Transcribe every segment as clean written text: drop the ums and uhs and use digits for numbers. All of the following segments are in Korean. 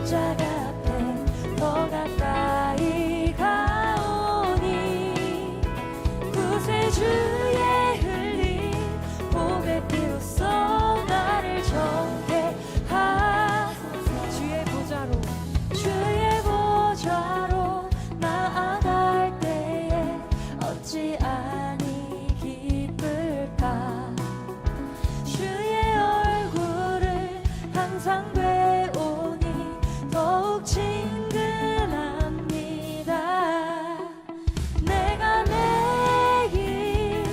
십자가 앞에 더 가까이 가오니 구세주의 흘린 보배 피로써 나를 정케 하소서. 주의 보좌로 나아갈 때에 어찌 아니 기쁠까. 주의 얼굴을 항상 배우니 더욱 친근합니다. 내가 매일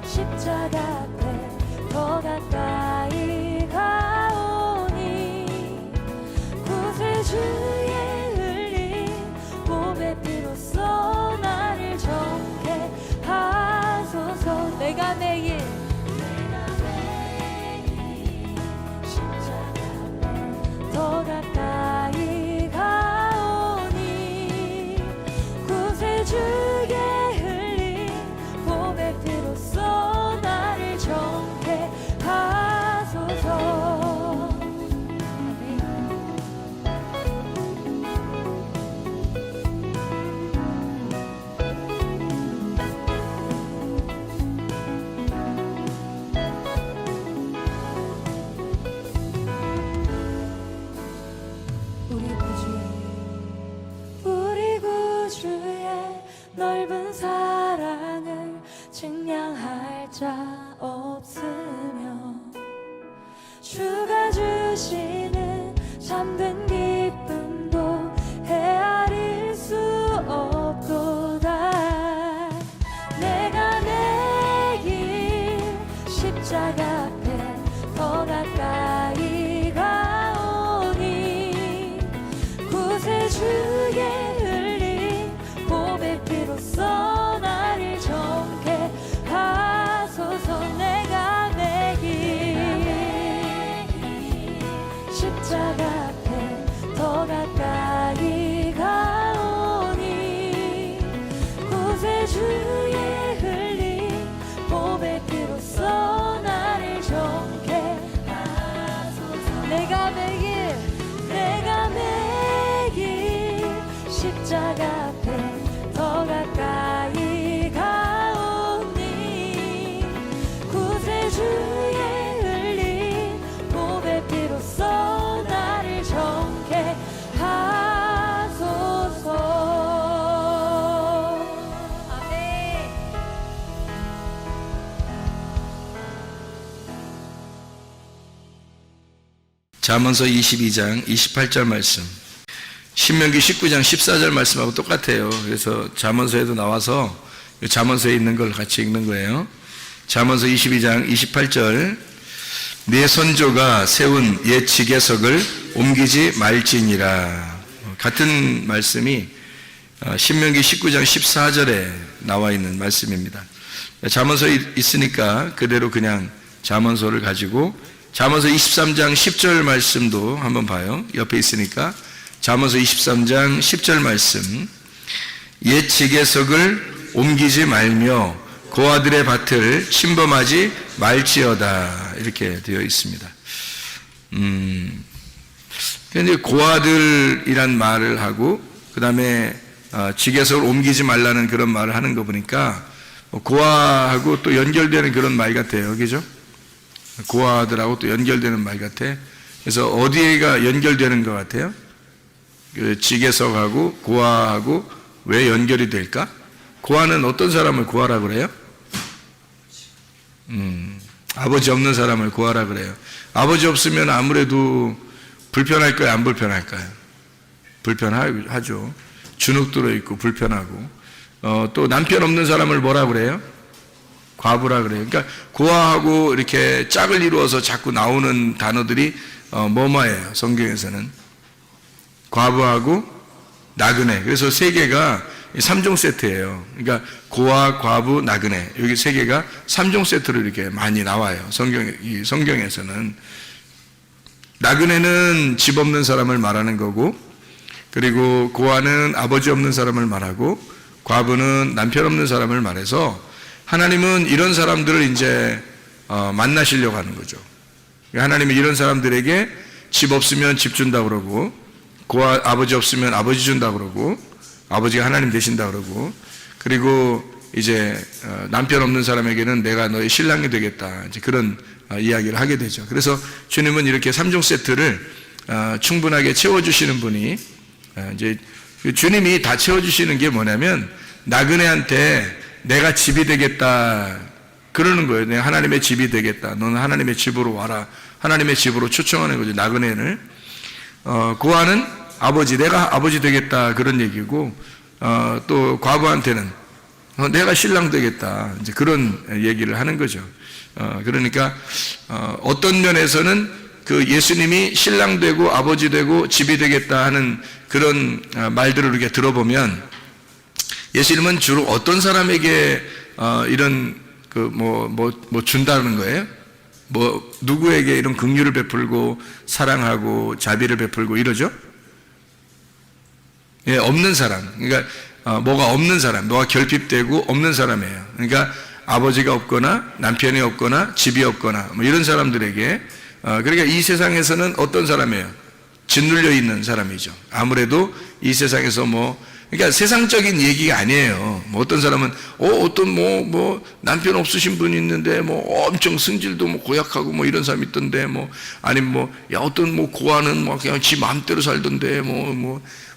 십자가 앞에 더 가까이 가오니 구세주의 흘린 보배 피로써 나를 정케 하소서. 내가 매일 십자가 앞에 더 가까이 가오니 구세주의 흘린 보배 피로써 나를 정케 하소서. 우리 구주의 넓은 사랑을 측량할 자 없으며 주가 주시는 참된 기쁨도 헤아릴 수 없도다. 내가 매일 십자가 앞에 더 가까이 가오니 구세주의 흘린 보배 피로써 나를 정케 하소서. 내가 매일 십자가 앞에 더 가까이 가오니 구세주의 흘린 보배 피로써 나를 정케 하소서. 내가 매일 십자가 앞에 더 가까이 가오니 구세주의 흘린 보배 피로써 나를 정케 하소서. 아멘. 잠언서 22장 28절 말씀, 신명기 19장 14절 말씀하고 똑같아요. 그래서 잠언서에도 나와서 잠언서에 있는 걸 같이 읽는 거예요. 잠언서 22장 28절, 내 선조가 세운 옛 지계석을 옮기지 말지니라. 같은 말씀이 신명기 19장 14절에 나와 있는 말씀입니다. 잠언서에 있으니까 그대로 그냥 잠언서를 가지고 잠언서 23장 10절 말씀도 한번 봐요. 옆에 있으니까 잠언서 23장 10절 말씀, 옛 지계석을 옮기지 말며 고아들의 밭을 침범하지 말지어다, 이렇게 되어 있습니다. 근데 고아들이란 말을 하고 그 다음에 지계석을 옮기지 말라는 그런 말을 하는 거 보니까 고아하고 또 연결되는 그런 말 같아요. 그죠? 고아들하고 또 연결되는 말 같아. 그래서 어디에가 연결되는 것 같아요? 그 지계석하고 고아하고 왜 연결이 될까? 고아는 어떤 사람을 고아라 그래요? 아버지 없는 사람을 고아라 그래요. 아버지 없으면 아무래도 불편할까요? 안 불편할까요? 불편하죠. 주눅 들어있고 불편하고. 또 남편 없는 사람을 뭐라 그래요? 과부라 그래요. 그러니까 고아하고 이렇게 짝을 이루어서 자꾸 나오는 단어들이 뭐뭐예요. 성경에서는 과부하고 나그네. 그래서 세 개가 3종 세트예요. 그러니까 고아, 과부, 나그네, 여기 세 개가 3종 세트로 이렇게 많이 나와요. 성경에서는. 나그네는 집 없는 사람을 말하는 거고, 그리고 고아는 아버지 없는 사람을 말하고, 과부는 남편 없는 사람을 말해서 하나님은 이런 사람들을 이제 만나시려고 하는 거죠. 하나님이 이런 사람들에게 집 없으면 집 준다고 그러고, 고아 아버지 없으면 아버지 준다 그러고 아버지가 하나님 되신다 그러고 그리고 이제 남편 없는 사람에게는 내가 너의 신랑이 되겠다 이제 그런 이야기를 하게 되죠. 그래서 주님은 이렇게 3종 세트를 충분하게 채워주시는 분이 이제 주님이 다 채워주시는 게 뭐냐면 나그네한테 내가 집이 되겠다 그러는 거예요. 내가 하나님의 집이 되겠다. 너는 하나님의 집으로 와라. 하나님의 집으로 초청하는 거죠. 나그네를. 고아는 아버지, 내가 아버지 되겠다 그런 얘기고 또 과부한테는 내가 신랑 되겠다 이제 그런 얘기를 하는 거죠. 그러니까 어떤 면에서는 그 예수님이 신랑 되고 아버지 되고 집이 되겠다 하는 그런 말들을 우리가 들어보면 예수님은 주로 어떤 사람에게 이런 그 뭐 준다는 거예요? 뭐 누구에게 이런 긍휼을 베풀고 사랑하고 자비를 베풀고 이러죠? 예, 없는 사람. 그러니까 뭐가 없는 사람, 뭐가 결핍되고 없는 사람이에요. 그러니까 아버지가 없거나 남편이 없거나 집이 없거나 뭐 이런 사람들에게 그러니까 이 세상에서는 어떤 사람이에요? 짓눌려 있는 사람이죠. 아무래도 이 세상에서 그러니까 세상적인 얘기가 아니에요. 뭐 어떤 사람은 어떤 뭐 남편 없으신 분이 있는데 엄청 승질도 고약하고 이런 사람이 있던데 아니면 야 어떤 고아는 그냥 지 마음대로 살던데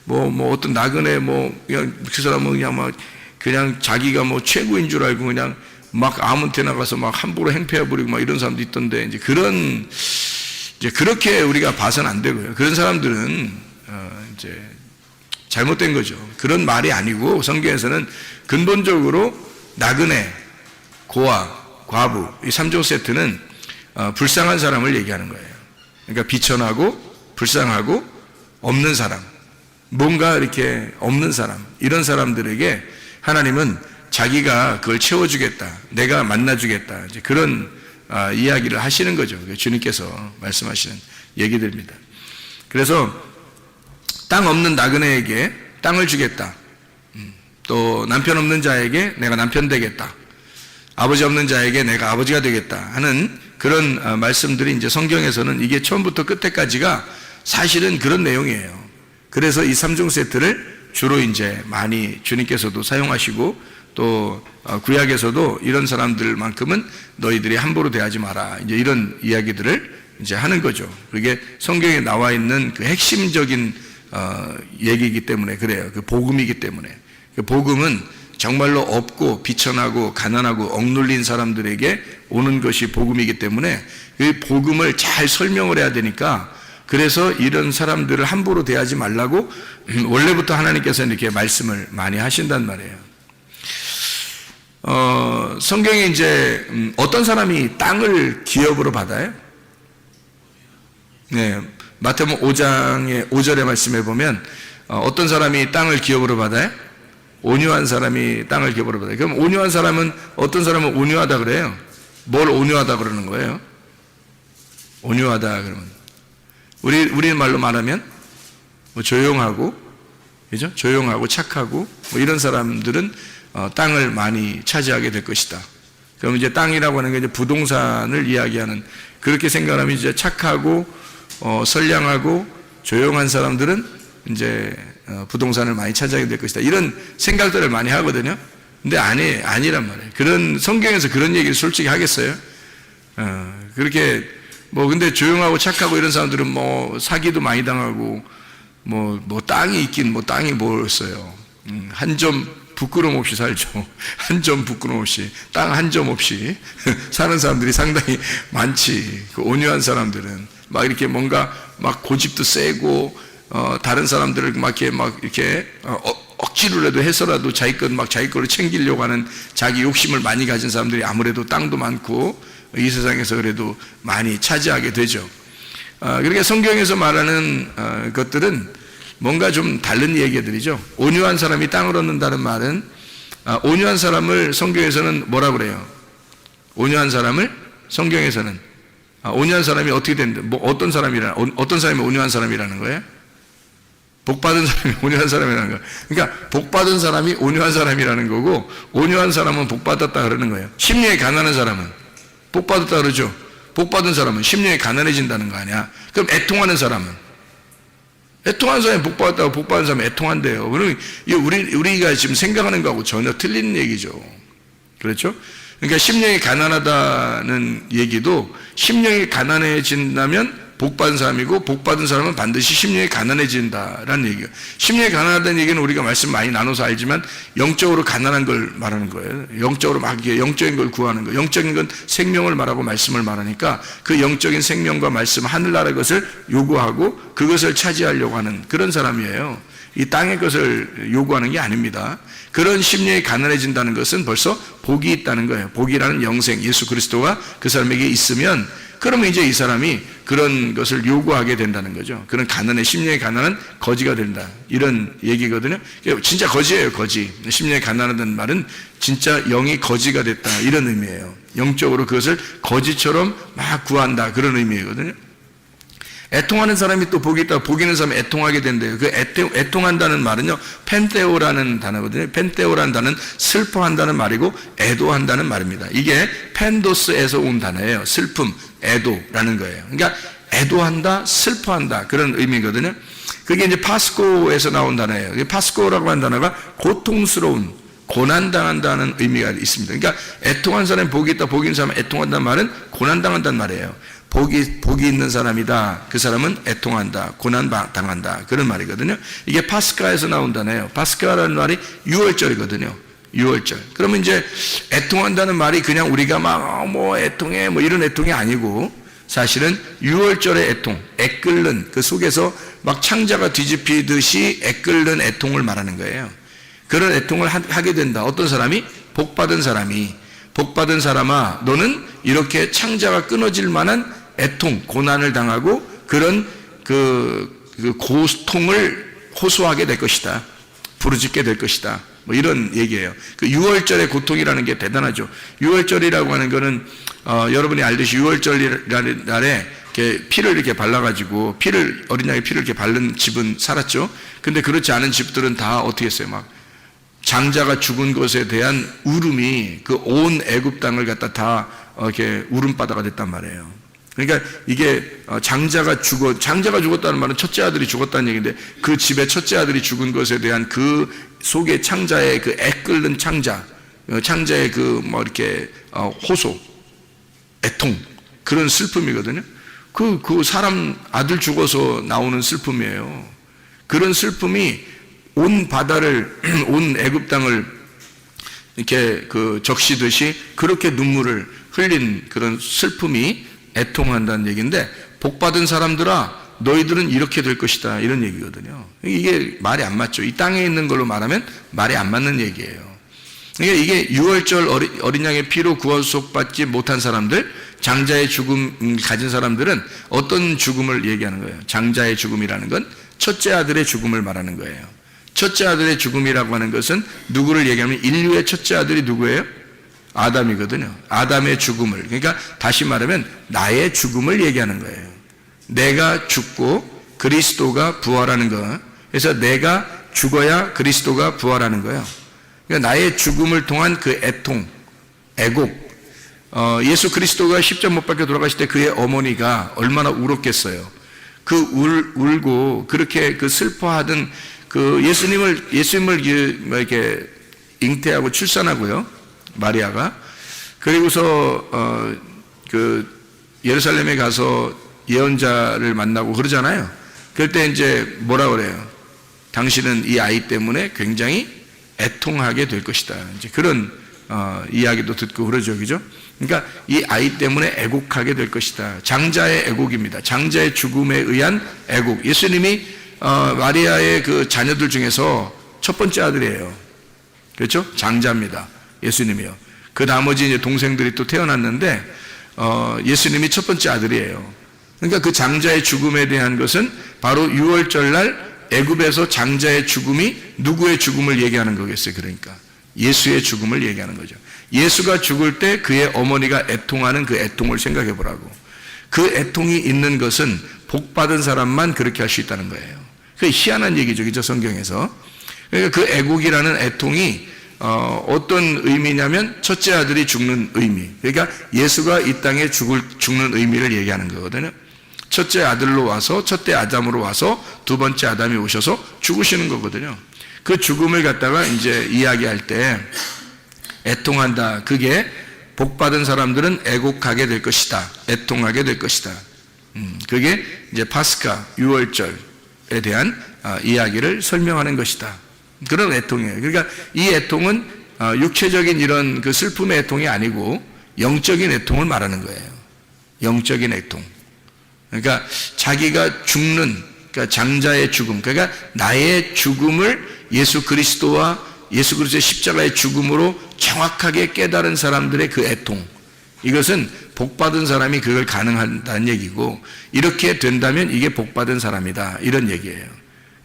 어떤 나그네 그냥 그 사람은 그냥 자기가 최고인 줄 알고 그냥 막 아무 데나 가서 함부로 행패해 버리고 이런 사람도 있던데 이제 그렇게 우리가 봐서는 안 되고요. 그런 사람들은 이제 잘못된 거죠. 그런 말이 아니고 성경에서는 근본적으로 나그네, 고아, 과부 이 3종 세트는 불쌍한 사람을 얘기하는 거예요. 그러니까 비천하고 불쌍하고 없는 사람, 뭔가 이렇게 없는 사람, 이런 사람들에게 하나님은 자기가 그걸 채워주겠다, 내가 만나주겠다 이제 그런 이야기를 하시는 거죠. 주님께서 말씀하시는 얘기들입니다. 그래서 땅 없는 나그네에게 땅을 주겠다. 또 남편 없는 자에게 내가 남편 되겠다. 아버지 없는 자에게 내가 아버지가 되겠다 하는 그런 말씀들이 이제 성경에서는 이게 처음부터 끝에까지가 사실은 그런 내용이에요. 그래서 이 3종 세트를 주로 이제 많이 주님께서도 사용하시고 또 구약에서도 이런 사람들만큼은 너희들이 함부로 대하지 마라 이제 이런 이야기들을 이제 하는 거죠. 그게 성경에 나와 있는 그 핵심적인 얘기이기 때문에 그래요. 그 복음이기 때문에. 그 복음은 정말로 없고 비천하고 가난하고 억눌린 사람들에게 오는 것이 복음이기 때문에 그 복음을 잘 설명을 해야 되니까 그래서 이런 사람들을 함부로 대하지 말라고 원래부터 하나님께서 이렇게 말씀을 많이 하신단 말이에요. 성경에 이제 어떤 사람이 땅을 기업으로 받아요? 네. 마태복음 5장의 5절의 말씀에 보면 어떤 사람이 땅을 기업으로 받아요? 온유한 사람이 땅을 기업으로 받아요. 그럼 온유한 사람은 어떤 사람은 온유하다 그래요? 뭘 온유하다 그러는 거예요? 온유하다 그러면 우리 말로 말하면 조용하고 그죠? 조용하고 착하고 이런 사람들은 땅을 많이 차지하게 될 것이다. 그럼 이제 땅이라고 하는 게 이제 부동산을 이야기하는 그렇게 생각하면 이제 착하고 선량하고 조용한 사람들은 이제 부동산을 많이 차지하게 될 것이다. 이런 생각들을 많이 하거든요. 근데 아니란 말이에요. 그런 성경에서 그런 얘기를 솔직히 하겠어요? 그렇게 근데 조용하고 착하고 이런 사람들은 사기도 많이 당하고 땅이 있긴 땅이 뭘 써요. 한 점 부끄럼 없이 살죠. 한 점 부끄럼 없이 땅 한 점 없이 사는 사람들이 상당히 많지. 그 온유한 사람들은 막 이렇게 뭔가 막 고집도 세고 다른 사람들을 이렇게 억지로라도 해서라도 자기 거를 챙기려고 하는 자기 욕심을 많이 가진 사람들이 아무래도 땅도 많고 이 세상에서 그래도 많이 차지하게 되죠. 그러니까 성경에서 말하는 것들은 뭔가 좀 다른 얘기들이죠. 온유한 사람이 땅을 얻는다는 말은 온유한 사람을 성경에서는 뭐라 그래요? 온유한 사람을 성경에서는 온유한 사람이 어떻게 되는데 어떤 사람이 온유한 사람이라는 거예요? 복받은 사람이 온유한 사람이라는 거예요. 그러니까 복받은 사람이 온유한 사람이라는 거고 온유한 사람은 복받았다 그러는 거예요. 심령이 가난한 사람은 복받았다 그러죠. 복받은 사람은 심령이 가난해진다는 거 아니야. 그럼 애통하는 사람은 애통한 사람이 복 받았다고 복 받은 사람이 애통한대요. 그러면 이게 우리가 지금 생각하는 거하고 전혀 틀린 얘기죠. 그렇죠? 그러니까 심령이 가난하다는 얘기도 심령이 가난해진다면 복 받은 사람이고 복 받은 사람은 반드시 심령이 가난해진다라는 얘기예요. 심령이 가난하다는 얘기는 우리가 말씀 많이 나눠서 알지만 영적으로 가난한 걸 말하는 거예요. 영적으로 막 이렇게 영적인 걸 구하는 거예요. 영적인 건 생명을 말하고 말씀을 말하니까 그 영적인 생명과 말씀, 하늘나라의 것을 요구하고 그것을 차지하려고 하는 그런 사람이에요. 이 땅의 것을 요구하는 게 아닙니다. 그런 심령이 가난해진다는 것은 벌써 복이 있다는 거예요. 복이라는 영생, 예수 그리스도가 그 사람에게 있으면 그러면 이제 이 사람이 그런 것을 요구하게 된다는 거죠. 그런 가난의 심령의 가난은 거지가 된다. 이런 얘기거든요. 진짜 거지예요, 거지. 심령이 가난하다는 말은 진짜 영이 거지가 됐다. 이런 의미예요. 영적으로 그것을 거지처럼 막 구한다. 그런 의미거든요. 애통하는 사람이 또 복이 있다고 복 있는 사람이 애통하게 된대요. 그 애통한다는 말은요, 펜테오라는 단어거든요. 펜테오라는 단어는 슬퍼한다는 말이고 애도한다는 말입니다. 이게 펜도스에서 온 단어예요. 슬픔, 애도라는 거예요. 그러니까 애도한다, 슬퍼한다 그런 의미거든요. 그게 이제 파스코에서 나온 단어예요. 파스코라고 하는 단어가 고통스러운, 고난당한다는 의미가 있습니다. 그러니까 애통한 사람이 복이 있다, 복이 있는 사람이 애통한다는 말은 고난당한다는 말이에요. 복이 있는 사람이다. 그 사람은 애통한다, 고난당한다 그런 말이거든요. 이게 파스카에서 나온다네요. 파스카라는 말이 6월절이거든요. 6월절. 그러면 이제 애통한다는 말이 그냥 우리가 막 뭐 애통해 뭐 이런 애통이 아니고 사실은 6월절의 애통, 애끓는 그 속에서 막 창자가 뒤집히듯이 애끓는 애통을 말하는 거예요. 그런 애통을 하게 된다. 어떤 사람이? 복받은 사람이. 복받은 사람아, 너는 이렇게 창자가 끊어질 만한 애통, 고난을 당하고 그런 그 고통을 호소하게 될 것이다. 부르짖게 될 것이다. 뭐 이런 얘기예요. 그 6월절의 고통이라는 게 대단하죠. 6월절이라고 하는 거는 여러분이 알듯이 6월절이라는 날에 이렇게 피를 이렇게 발라가지고 어린 양의 피를 이렇게 바른 집은 살았죠. 근데 그렇지 않은 집들은 다 어떻게 했어요? 막 장자가 죽은 것에 대한 울음이 그 온 애굽 땅을 갖다 다 이렇게 울음바다가 됐단 말이에요. 그러니까 이게 장자가 죽었다는 말은 첫째 아들이 죽었다는 얘기인데 그 집의 첫째 아들이 죽은 것에 대한 그 속에 창자의 그 애끓는 창자의 그 뭐 이렇게 호소, 애통 그런 슬픔이거든요. 그 사람 아들 죽어서 나오는 슬픔이에요. 그런 슬픔이 온 바다를 온 애굽 땅을 이렇게 그 적시듯이 그렇게 눈물을 흘린 그런 슬픔이 애통한다는 얘기인데 복받은 사람들아 너희들은 이렇게 될 것이다 이런 얘기거든요. 이게 말이 안 맞죠. 이 땅에 있는 걸로 말하면 말이 안 맞는 얘기예요. 그러니까 이게 6월절 어린 양의 피로 구원속받지 못한 사람들, 장자의 죽음 가진 사람들은 어떤 죽음을 얘기하는 거예요? 장자의 죽음이라는 건 첫째 아들의 죽음을 말하는 거예요. 첫째 아들의 죽음이라고 하는 것은 누구를 얘기하면 인류의 첫째 아들이 누구예요? 아담이거든요. 아담의 죽음을, 그러니까 다시 말하면 나의 죽음을 얘기하는 거예요. 내가 죽고 그리스도가 부활하는 거. 그래서 내가 죽어야 그리스도가 부활하는 거예요. 그러니까 나의 죽음을 통한 그 애통, 애곡. 예수 그리스도가 십자가 못 박혀 돌아가실 때 그의 어머니가 얼마나 울었겠어요. 그 울고 그렇게 그 슬퍼하던 그 예수님을 이렇게 잉태하고 출산하고요. 마리아가. 그리고서 그 예루살렘에 가서 예언자를 만나고 그러잖아요. 그럴 때 이제 뭐라 그래요? 당신은 이 아이 때문에 굉장히 애통하게 될 것이다. 이제 그런 이야기도 듣고 그러죠, 그죠? 그러니까 이 아이 때문에 애곡하게 될 것이다. 장자의 애곡입니다. 장자의 죽음에 의한 애곡. 예수님이 마리아의 그 자녀들 중에서 첫 번째 아들이에요. 그렇죠? 장자입니다. 예수님이요. 그 나머지 이제 동생들이 또 태어났는데 예수님이 첫 번째 아들이에요. 그러니까 그 장자의 죽음에 대한 것은 바로 6월절 날 애굽에서 장자의 죽음이 누구의 죽음을 얘기하는 거겠어요. 그러니까 예수의 죽음을 얘기하는 거죠. 예수가 죽을 때 그의 어머니가 애통하는 그 애통을 생각해 보라고. 그 애통이 있는 것은 복받은 사람만 그렇게 할 수 있다는 거예요. 그 희한한 얘기죠, 그죠? 성경에서. 그러니까 그 애국이라는 애통이 어떤 의미냐면 첫째 아들이 죽는 의미. 그러니까 예수가 이 땅에 죽는 의미를 얘기하는 거거든요. 첫째 아들로 와서 첫째 아담으로 와서 두 번째 아담이 오셔서 죽으시는 거거든요. 그 죽음을 갖다가 이제 이야기할 때 애통한다. 그게 복받은 사람들은 애곡하게 될 것이다. 애통하게 될 것이다. 그게 이제 파스카 유월절에 대한 이야기를 설명하는 것이다. 그런 애통이에요. 그러니까 이 애통은 육체적인 이런 그 슬픔의 애통이 아니고 영적인 애통을 말하는 거예요. 영적인 애통. 그러니까 자기가 죽는, 그러니까 장자의 죽음, 그러니까 나의 죽음을 예수 그리스도와 예수 그리스도의 십자가의 죽음으로 정확하게 깨달은 사람들의 그 애통, 이것은 복받은 사람이 그걸 가능한다는 얘기고, 이렇게 된다면 이게 복받은 사람이다, 이런 얘기예요.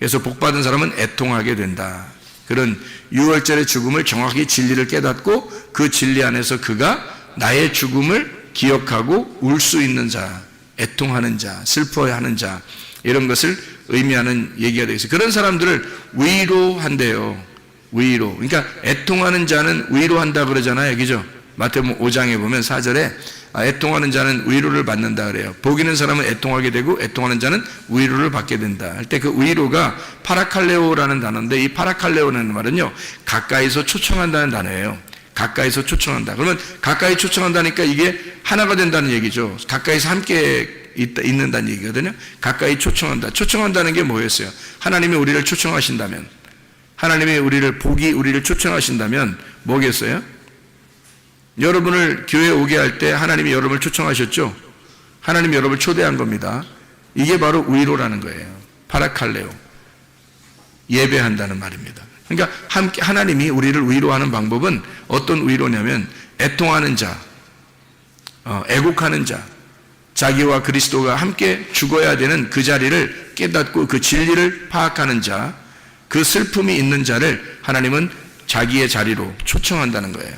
그래서 복받은 사람은 애통하게 된다. 그런 유월절의 죽음을 정확히 진리를 깨닫고 그 진리 안에서 그가 나의 죽음을 기억하고 울 수 있는 자, 애통하는 자, 슬퍼하는 자, 이런 것을 의미하는 얘기가 되겠어요. 그런 사람들을 위로한대요. 위로. 그러니까 애통하는 자는 위로한다 그러잖아요. 그죠? 마태복음 5장에 보면 4절에 애통하는 자는 위로를 받는다 그래요. 복이는 사람은 애통하게 되고 애통하는 자는 위로를 받게 된다 할 때 그 위로가 파라칼레오라는 단어인데, 이 파라칼레오라는 말은요, 가까이서 초청한다는 단어예요. 가까이서 초청한다. 그러면 가까이 초청한다니까 이게 하나가 된다는 얘기죠. 가까이서 함께 있는다는 얘기거든요. 가까이 초청한다. 초청한다는 게 뭐였어요? 하나님이 우리를 초청하신다면, 하나님이 복이 우리를 초청하신다면 뭐겠어요? 여러분을 교회에 오게 할 때 하나님이 여러분을 초청하셨죠? 하나님이 여러분을 초대한 겁니다. 이게 바로 위로라는 거예요. 파라칼레오. 예배한다는 말입니다. 그러니까 함께 하나님이 우리를 위로하는 방법은 어떤 위로냐면, 애통하는 자, 애곡하는 자, 자기와 그리스도가 함께 죽어야 되는 그 자리를 깨닫고 그 진리를 파악하는 자, 그 슬픔이 있는 자를 하나님은 자기의 자리로 초청한다는 거예요.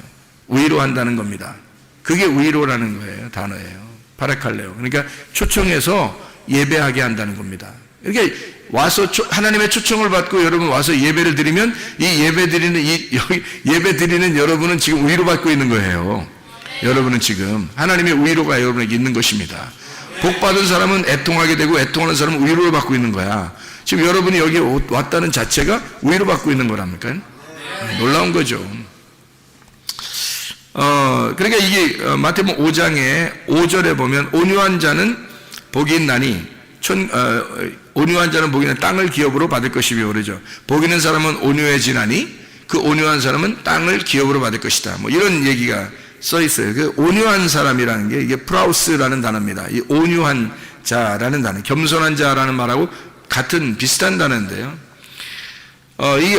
위로한다는 겁니다. 그게 위로라는 거예요. 단어예요. 파라칼레오. 그러니까 초청해서 예배하게 한다는 겁니다. 그러니까 와서 하나님의 초청을 받고 여러분 와서 예배를 드리면 이 예배 드리는 여러분은 지금 위로받고 있는 거예요. 여러분은 지금 하나님의 위로가 여러분에게 있는 것입니다. 복 받은 사람은 애통하게 되고 애통하는 사람은 위로를 받고 있는 거야. 지금 여러분이 여기 왔다는 자체가 위로받고 있는 거랍니까? 놀라운 거죠. 그러니까 이게 마태복음 5장의 5절에 보면 온유한 자는 복이 있나니 온유한 자는 복이 있는 땅을 기업으로 받을 것이며 그러죠. 복 있는 사람은 온유해지나니 그 온유한 사람은 땅을 기업으로 받을 것이다. 뭐 이런 얘기가 써 있어요. 그 온유한 사람이라는 게 이게 프라우스라는 단어입니다. 이 온유한 자라는 단어, 겸손한 자라는 말하고 같은 비슷한 단어인데요. 이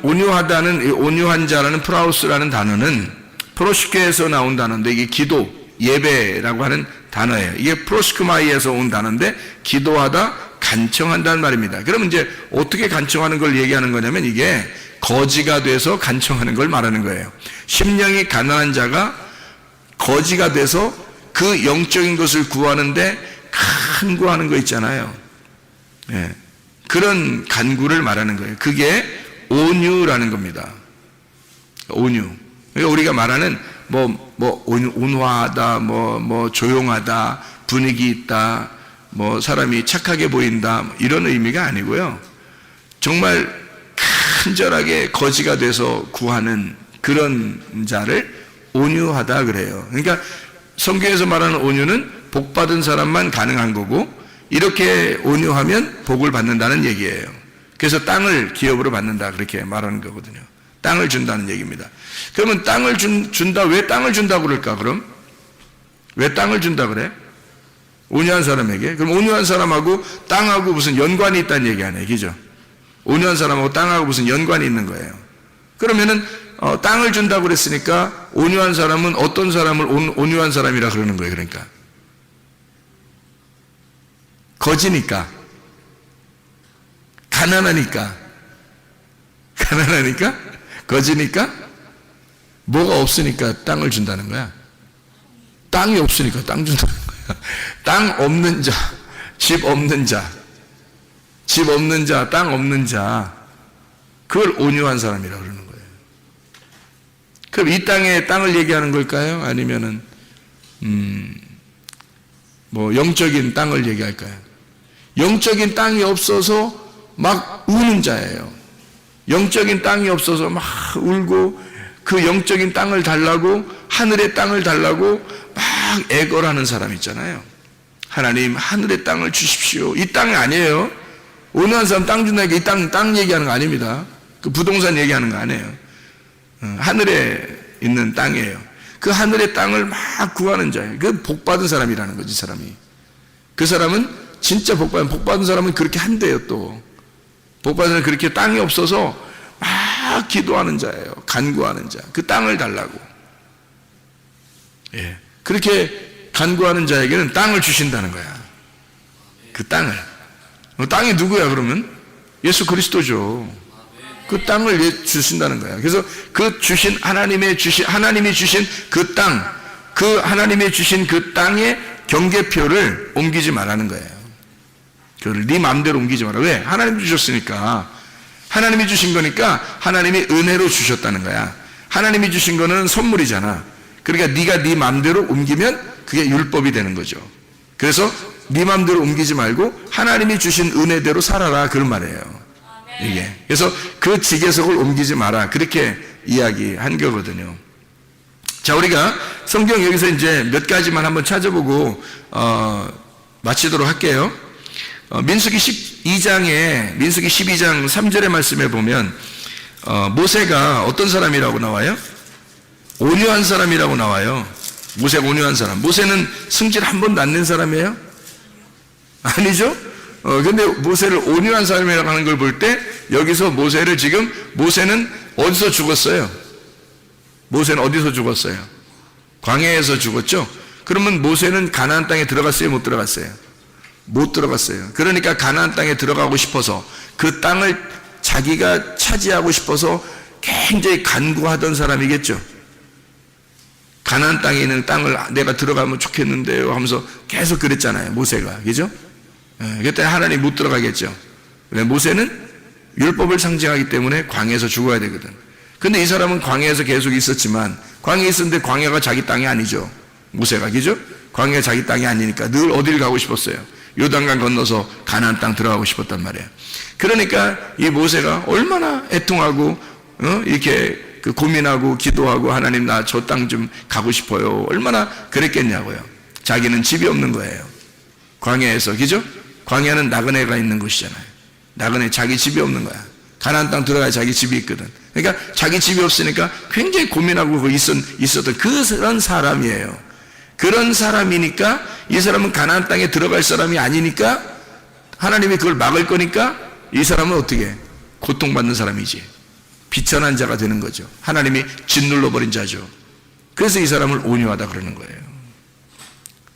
온유하다는 이 온유한 자라는 프라우스라는 단어는 프로시케에서 나온 단어인데, 이게 기도, 예배라고 하는 단어예요. 이게 프로스크마이에서 온 단어인데 기도하다, 간청한다는 말입니다. 그러면 이제 어떻게 간청하는 걸 얘기하는 거냐면, 이게 거지가 돼서 간청하는 걸 말하는 거예요. 심령이 가난한 자가 거지가 돼서 그 영적인 것을 구하는데 간구하는 거 있잖아요. 예. 그런 간구를 말하는 거예요. 그게 온유라는 겁니다. 온유. 그러니까 우리가 말하는 온화하다, 조용하다, 분위기 있다, 사람이 착하게 보인다, 이런 의미가 아니고요. 정말 간절하게 거지가 돼서 구하는 그런 자를 온유하다 그래요. 그러니까 성경에서 말하는 온유는 복 받은 사람만 가능한 거고, 이렇게 온유하면 복을 받는다는 얘기예요. 그래서 땅을 기업으로 받는다, 그렇게 말하는 거거든요. 땅을 준다는 얘기입니다. 그러면 땅을 준다, 왜 땅을 준다고 그럴까, 그럼? 왜 땅을 준다 그래? 온유한 사람에게? 그럼 온유한 사람하고 땅하고 무슨 연관이 있다는 얘기 아니에요, 그죠? 온유한 사람하고 땅하고 무슨 연관이 있는 거예요. 그러면은, 땅을 준다고 그랬으니까, 온유한 사람은 어떤 사람을 온유한 사람이라 그러는 거예요, 그러니까. 거지니까. 가난하니까. 거지니까, 뭐가 없으니까 땅을 준다는 거야. 땅이 없으니까 땅 준다는 거야. 땅 없는 자, 집 없는 자, 땅 없는 자, 그걸 온유한 사람이라고 그러는 거예요. 그럼 이 땅에 땅을 얘기하는 걸까요? 아니면은 뭐 영적인 땅을 얘기할까요? 영적인 땅이 없어서 막 우는 자예요. 영적인 땅이 없어서 막 울고 그 영적인 땅을 달라고, 하늘의 땅을 달라고 막 애걸하는 사람 있잖아요. 하나님, 하늘의 땅을 주십시오. 이 땅이 아니에요. 어느 한 사람 땅 준다니까 이 땅 얘기하는 거 아닙니다. 그 부동산 얘기하는 거 아니에요. 하늘에 있는 땅이에요. 그 하늘의 땅을 막 구하는 자예요. 그 복받은 사람이라는 거지, 사람이. 그 사람은 진짜 복받은 사람은 그렇게 한대요, 또. 복받은 사람은 그렇게 땅이 없어서 막 기도하는 자예요. 간구하는 자. 그 땅을 달라고. 예. 그렇게 간구하는 자에게는 땅을 주신다는 거야. 그 땅을. 땅이 누구야, 그러면? 예수 그리스도죠. 그 땅을 주신다는 거야. 그래서 그 주신 하나님이 주신 그 땅, 그 하나님이 주신 그 땅의 경계표를 옮기지 말라는 거예요. 그걸 네 마음대로 옮기지 마라. 왜? 하나님이 주셨으니까. 하나님이 주신 거니까 하나님이 은혜로 주셨다는 거야. 하나님이 주신 거는 선물이잖아. 그러니까 네가 네 마음대로 옮기면 그게 율법이 되는 거죠. 그래서 네 마음대로 옮기지 말고 하나님이 주신 은혜대로 살아라, 그런 말이에요. 이게. 그래서 그 지계석을 옮기지 마라, 그렇게 이야기한 거거든요. 자, 우리가 성경 여기서 이제 몇 가지만 한번 찾아보고 마치도록 할게요. 민수기 12장 3절의 말씀에 보면 모세가 어떤 사람이라고 나와요? 온유한 사람이라고 나와요. 모세가 온유한 사람. 모세는 승질 한 번도 안 낸 사람이에요? 아니죠? 근데 모세를 온유한 사람이라고 하는 걸 볼 때 여기서 모세는 어디서 죽었어요? 모세는 어디서 죽었어요? 광야에서 죽었죠? 그러면 모세는 가나안 땅에 들어갔어요? 못 들어갔어요? 못 들어갔어요. 그러니까 가나안 땅에 들어가고 싶어서 그 땅을 자기가 차지하고 싶어서 굉장히 간구하던 사람이겠죠. 가나안 땅에 있는 땅을 내가 들어가면 좋겠는데요 하면서 계속 그랬잖아요, 모세가. 그죠? 그때 하나님 못 들어가겠죠. 모세는 율법을 상징하기 때문에 광야에서 죽어야 되거든. 근데 이 사람은 광야에서 계속 있었지만, 광야에 있었는데 광야가 자기 땅이 아니죠, 모세가. 그죠? 광야가 자기 땅이 아니니까 늘 어딜 가고 싶었어요? 요단강 건너서 가나안 땅 들어가고 싶었단 말이에요. 그러니까 이 모세가 얼마나 애통하고 이렇게 고민하고 기도하고, 하나님 나 저 땅 좀 가고 싶어요, 얼마나 그랬겠냐고요. 자기는 집이 없는 거예요, 광야에서. 그죠? 광야는 나그네가 있는 곳이잖아요. 나그네, 자기 집이 없는 거야. 가나안 땅 들어가야 자기 집이 있거든. 그러니까 자기 집이 없으니까 굉장히 고민하고 있었던 그런 사람이에요. 그런 사람이니까, 이 사람은 가나안 땅에 들어갈 사람이 아니니까, 하나님이 그걸 막을 거니까 이 사람은 어떻게? 고통받는 사람이지. 비천한 자가 되는 거죠. 하나님이 짓눌러버린 자죠. 그래서 이 사람을 온유하다 그러는 거예요.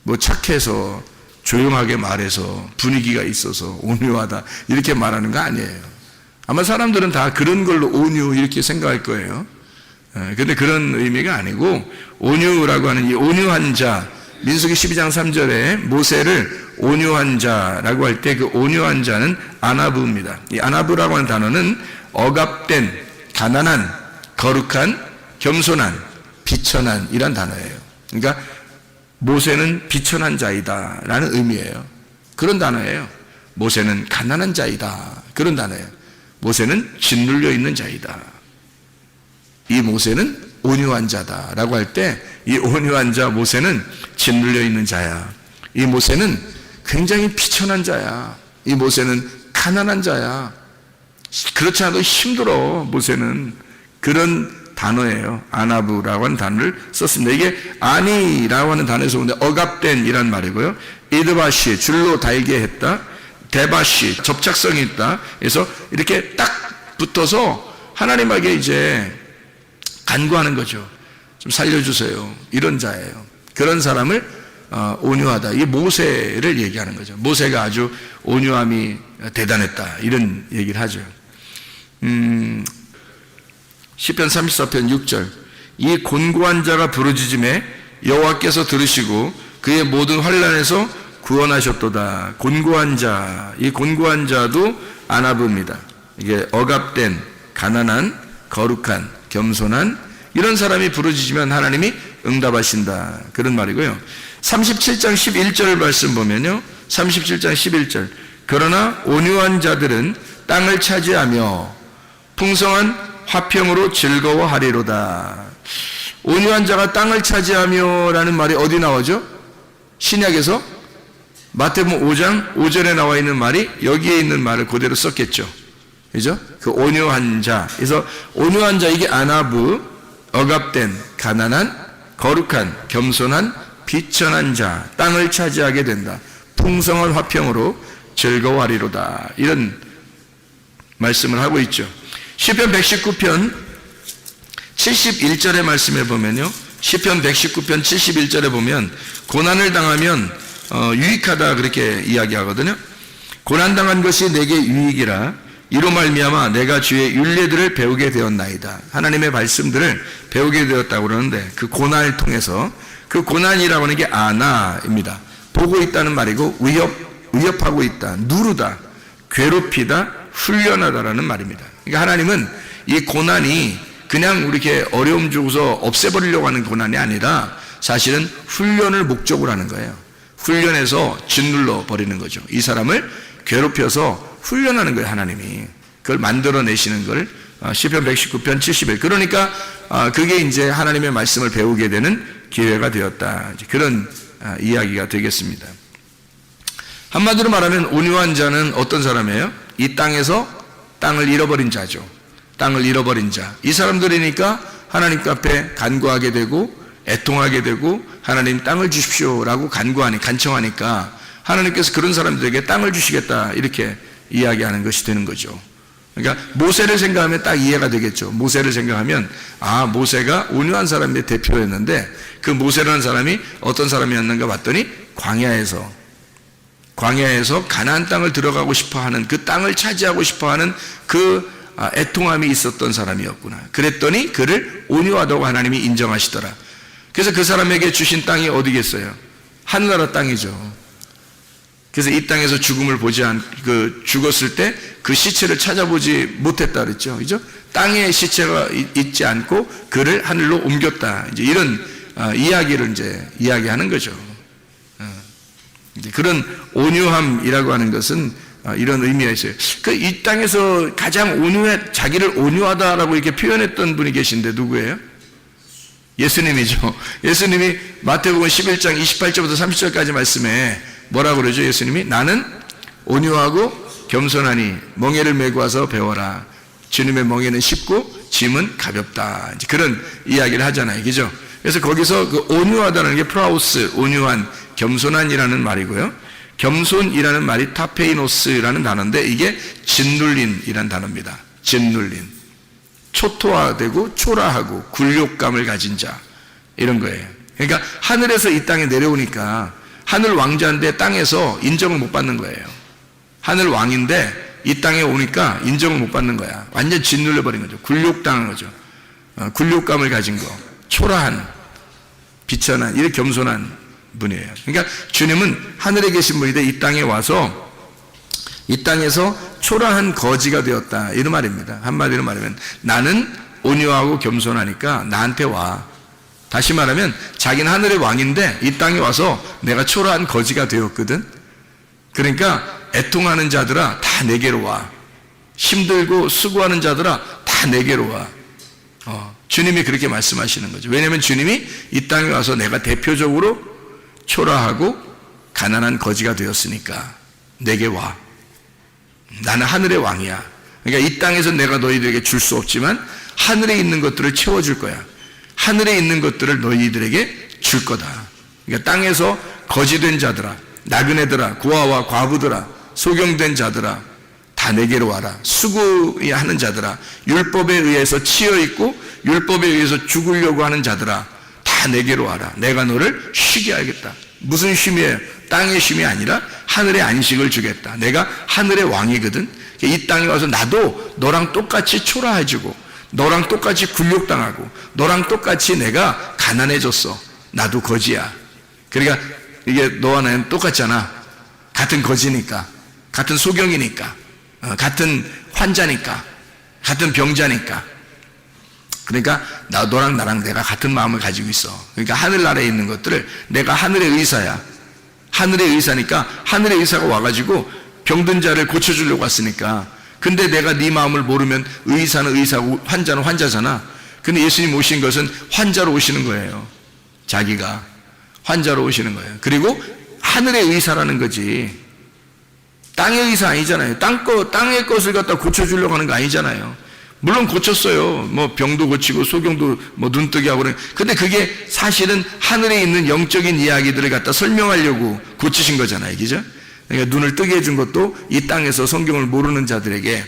뭐 착해서 조용하게 말해서 분위기가 있어서 온유하다 이렇게 말하는 거 아니에요. 아마 사람들은 다 그런 걸로 온유 이렇게 생각할 거예요. 근데 그런 의미가 아니고, 온유라고 하는 이 온유한 자, 민수기 12장 3절에 모세를 온유한 자라고 할 때 그 온유한 자는 아나브입니다. 이 아나브라고 하는 단어는 억압된, 가난한, 거룩한, 겸손한, 비천한 이란 단어예요. 그러니까 모세는 비천한 자이다 라는 의미예요. 그런 단어예요. 모세는 가난한 자이다, 그런 단어예요. 모세는 짓눌려 있는 자이다. 이 모세는 온유한 자다라고 할 때, 이 온유한 자 모세는 짓눌려 있는 자야. 이 모세는 굉장히 비천한 자야. 이 모세는 가난한 자야. 그렇지 않아도 힘들어, 모세는. 그런 단어예요. 아나브라고 하는 단어를 썼습니다. 이게 아니라고 하는 단어에서 오는데, 억압된 이란 말이고요. 이드바시, 줄로 달게 했다. 데바시, 접착성이 있다. 그래서 이렇게 딱 붙어서 하나님에게 이제 간구하는 거죠. 좀 살려주세요, 이런 자예요. 그런 사람을 온유하다, 이 모세를 얘기하는 거죠. 모세가 아주 온유함이 대단했다, 이런 얘기를 하죠. 시편 34편 6절, 이 곤고한 자가 부르짖음에 여호와께서 들으시고 그의 모든 환난에서 구원하셨도다. 곤고한 자, 이 곤고한 자도 아나브입니다. 이게 억압된, 가난한, 거룩한, 겸손한 이런 사람이 부르짖으면 하나님이 응답하신다, 그런 말이고요. 37장 11절 말씀 보면요. 37장 11절. 그러나 온유한 자들은 땅을 차지하며 풍성한 화평으로 즐거워하리로다. 온유한 자가 땅을 차지하며 라는 말이 어디 나오죠? 신약에서 마태복음 5장 5절에 나와 있는 말이 여기에 있는 말을 그대로 썼겠죠. 그죠? 그 온유한 자. 그래서 온유한 자, 이게 아나브, 억압된, 가난한, 거룩한, 겸손한, 비천한 자, 땅을 차지하게 된다. 풍성한 화평으로 즐거워하리로다. 이런 말씀을 하고 있죠. 시편 119편 71절의 말씀에 보면요. 시편 119편 71절에 보면 고난을 당하면 유익하다 그렇게 이야기하거든요. 고난당한 것이 내게 유익이라 이로 말미암아 내가 주의 율례들을 배우게 되었나이다. 하나님의 말씀들을 배우게 되었다고 그러는데 그 고난을 통해서, 그 고난이라고 하는 게 아나입니다. 보고 있다는 말이고 위협하고 있다, 누르다, 괴롭히다, 훈련하다라는 말입니다. 그러니까 하나님은 이 고난이 그냥 이렇게 어려움 주고서 없애버리려고 하는 고난이 아니라 사실은 훈련을 목적으로 하는 거예요. 훈련해서 짓눌러 버리는 거죠. 이 사람을 괴롭혀서 훈련하는 거예요. 하나님이 그걸 만들어내시는 걸 시편 119편 71. 그러니까 그게 이제 하나님의 말씀을 배우게 되는 기회가 되었다. 그런 이야기가 되겠습니다. 한마디로 말하면 온유한 자는 어떤 사람이에요? 이 땅에서 땅을 잃어버린 자죠. 땅을 잃어버린 자. 이 사람들이니까 하나님 앞에 간구하게 되고 애통하게 되고 하나님 땅을 주십시오라고 간청하니까 하나님께서 그런 사람들에게 땅을 주시겠다 이렇게 이야기하는 것이 되는 거죠. 그러니까 모세를 생각하면 딱 이해가 되겠죠. 모세를 생각하면 모세가 온유한 사람의 대표였는데 그 모세라는 사람이 어떤 사람이었는가 봤더니 광야에서 가나안 땅을 들어가고 싶어하는, 그 땅을 차지하고 싶어하는 그 애통함이 있었던 사람이었구나. 그랬더니 그를 온유하다고 하나님이 인정하시더라. 그래서 그 사람에게 주신 땅이 어디겠어요? 하늘나라 땅이죠. 그래서 이 땅에서 죽음을 죽었을 때 그 시체를 찾아보지 못했다 그랬죠. 그죠? 땅에 시체가 있지 않고 그를 하늘로 옮겼다. 이제 이런 이야기를 이제 이야기하는 거죠. 이제 그런 온유함이라고 하는 것은 이런 의미가 있어요. 이 땅에서 가장 자기를 온유하다라고 이렇게 표현했던 분이 계신데 누구예요? 예수님이죠. 예수님이 마태복음 11장 28절부터 30절까지 말씀에 뭐라고 그러죠? 예수님이 나는 온유하고 겸손하니 멍에를 메고 와서 배워라. 주님의 멍에는 쉽고 짐은 가볍다. 이제 그런 이야기를 하잖아요. 그죠? 그래서 거기서 그 온유하다는 게 프라우스, 온유한, 겸손한이라는 말이고요. 겸손이라는 말이 타페이노스라는 단어인데 이게 짓눌린이라는 단어입니다. 짓눌린. 초토화되고 초라하고 굴욕감을 가진 자, 이런 거예요. 그러니까 하늘에서 이 땅에 내려오니까 하늘 왕자인데 땅에서 인정을 못 받는 거예요. 하늘 왕인데 이 땅에 오니까 인정을 못 받는 거야. 완전 짓눌려버린 거죠. 굴욕당한 거죠. 굴욕감을 가진 거, 초라한, 비천한, 이렇게 겸손한 분이에요. 그러니까 주님은 하늘에 계신 분인데 이 땅에 와서 이 땅에서 초라한 거지가 되었다, 이런 말입니다. 한마디로 말하면 나는 온유하고 겸손하니까 나한테 와. 다시 말하면 자기는 하늘의 왕인데 이 땅에 와서 내가 초라한 거지가 되었거든. 그러니까 애통하는 자들아 다 내게로 와. 힘들고 수고하는 자들아 다 내게로 와. 주님이 그렇게 말씀하시는 거죠. 왜냐하면 주님이 이 땅에 와서 내가 대표적으로 초라하고 가난한 거지가 되었으니까 내게 와. 나는 하늘의 왕이야. 그러니까 이 땅에서 내가 너희들에게 줄 수 없지만 하늘에 있는 것들을 채워줄 거야. 하늘에 있는 것들을 너희들에게 줄 거다. 그러니까 땅에서 거지된 자들아, 나그네들아, 고아와 과부들아, 소경된 자들아 다 내게로 와라. 수고하는 자들아, 율법에 의해서 치여있고 율법에 의해서 죽으려고 하는 자들아 다 내게로 와라. 내가 너를 쉬게 하겠다. 무슨 쉼이에요? 땅의 쉼이 아니라 하늘의 안식을 주겠다. 내가 하늘의 왕이거든. 이 땅에 와서 나도 너랑 똑같이 초라해지고 너랑 똑같이 굴욕당하고 너랑 똑같이 내가 가난해졌어. 나도 거지야. 그러니까 이게 너와 나는 똑같잖아. 같은 거지니까, 같은 소경이니까, 같은 환자니까, 같은 병자니까. 그러니까 너랑 나랑 내가 같은 마음을 가지고 있어. 그러니까 하늘나라에 있는 것들을 내가 하늘의 의사야. 하늘의 의사니까 하늘의 의사가 와가지고 병든 자를 고쳐주려고 왔으니까. 근데 내가 네 마음을 모르면 의사는 의사고 환자는 환자잖아. 근데 예수님 오신 것은 환자로 오시는 거예요. 자기가 환자로 오시는 거예요. 그리고 하늘의 의사라는 거지. 땅의 의사 아니잖아요. 땅의 것을 갖다 고쳐주려고 하는 거 아니잖아요. 물론 고쳤어요. 뭐 병도 고치고 소경도 뭐 눈뜨게 하고 그래. 근데 그게 사실은 하늘에 있는 영적인 이야기들을 갖다 설명하려고 고치신 거잖아요. 그죠? 그러니까 눈을 뜨게 해준 것도 이 땅에서 성경을 모르는 자들에게,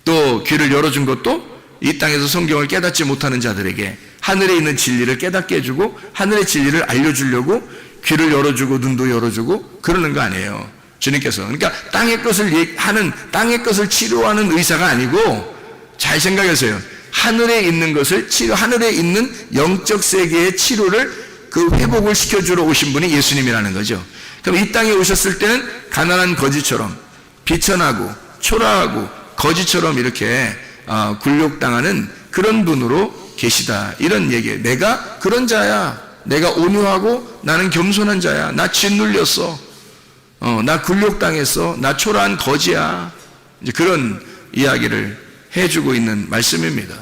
또 귀를 열어준 것도 이 땅에서 성경을 깨닫지 못하는 자들에게 하늘에 있는 진리를 깨닫게 해주고 하늘의 진리를 알려주려고 귀를 열어주고 눈도 열어주고 그러는 거 아니에요. 주님께서. 그러니까 땅의 것을 치료하는 의사가 아니고, 잘 생각하세요. 하늘에 있는 것을 하늘에 있는 영적 세계의 치료를 그 회복을 시켜주러 오신 분이 예수님이라는 거죠. 그럼 이 땅에 오셨을 때는 가난한 거지처럼 비천하고 초라하고 거지처럼 이렇게 굴욕당하는 그런 분으로 계시다, 이런 얘기예요. 내가 그런 자야. 내가 온유하고 나는 겸손한 자야. 나 짓눌렸어. 나 굴욕당했어. 나 초라한 거지야. 이제 그런 이야기를 해주고 있는 말씀입니다.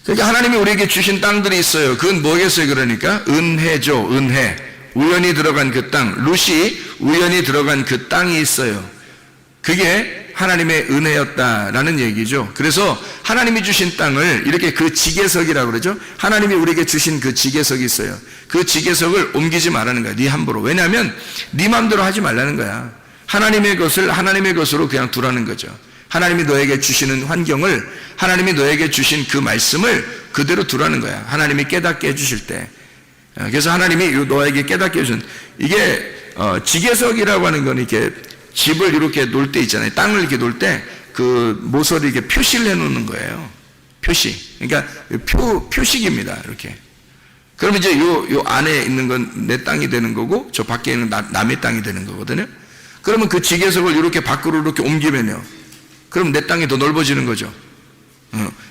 그러니까 하나님이 우리에게 주신 땅들이 있어요. 그건 뭐겠어요? 그러니까 은혜죠. 은혜. 우연히 들어간 그 땅, 룻이 우연히 들어간 그 땅이 있어요. 그게 하나님의 은혜였다라는 얘기죠. 그래서 하나님이 주신 땅을 이렇게 그 지계석이라고 그러죠. 하나님이 우리에게 주신 그 지계석이 있어요. 그 지계석을 옮기지 말라는 거야. 네 함부로. 왜냐하면 네 마음대로 하지 말라는 거야. 하나님의 것을 하나님의 것으로 그냥 두라는 거죠. 하나님이 너에게 주시는 환경을, 하나님이 너에게 주신 그 말씀을 그대로 두라는 거야. 하나님이 깨닫게 해주실 때. 그래서 하나님이 너에게 깨닫게 해준, 이게 지계석이라고 하는 건 이렇게 집을 이렇게 놓을 때 있잖아요. 땅을 이렇게 놓을 때 그 모서리 이렇게 표시를 해놓는 거예요. 표시. 그러니까 표식입니다. 이렇게. 그러면 이제 요 안에 있는 건 내 땅이 되는 거고, 저 밖에 있는 남의 땅이 되는 거거든요. 그러면 그 지계석을 이렇게 밖으로 이렇게 옮기면요, 그럼 내 땅이 더 넓어지는 거죠.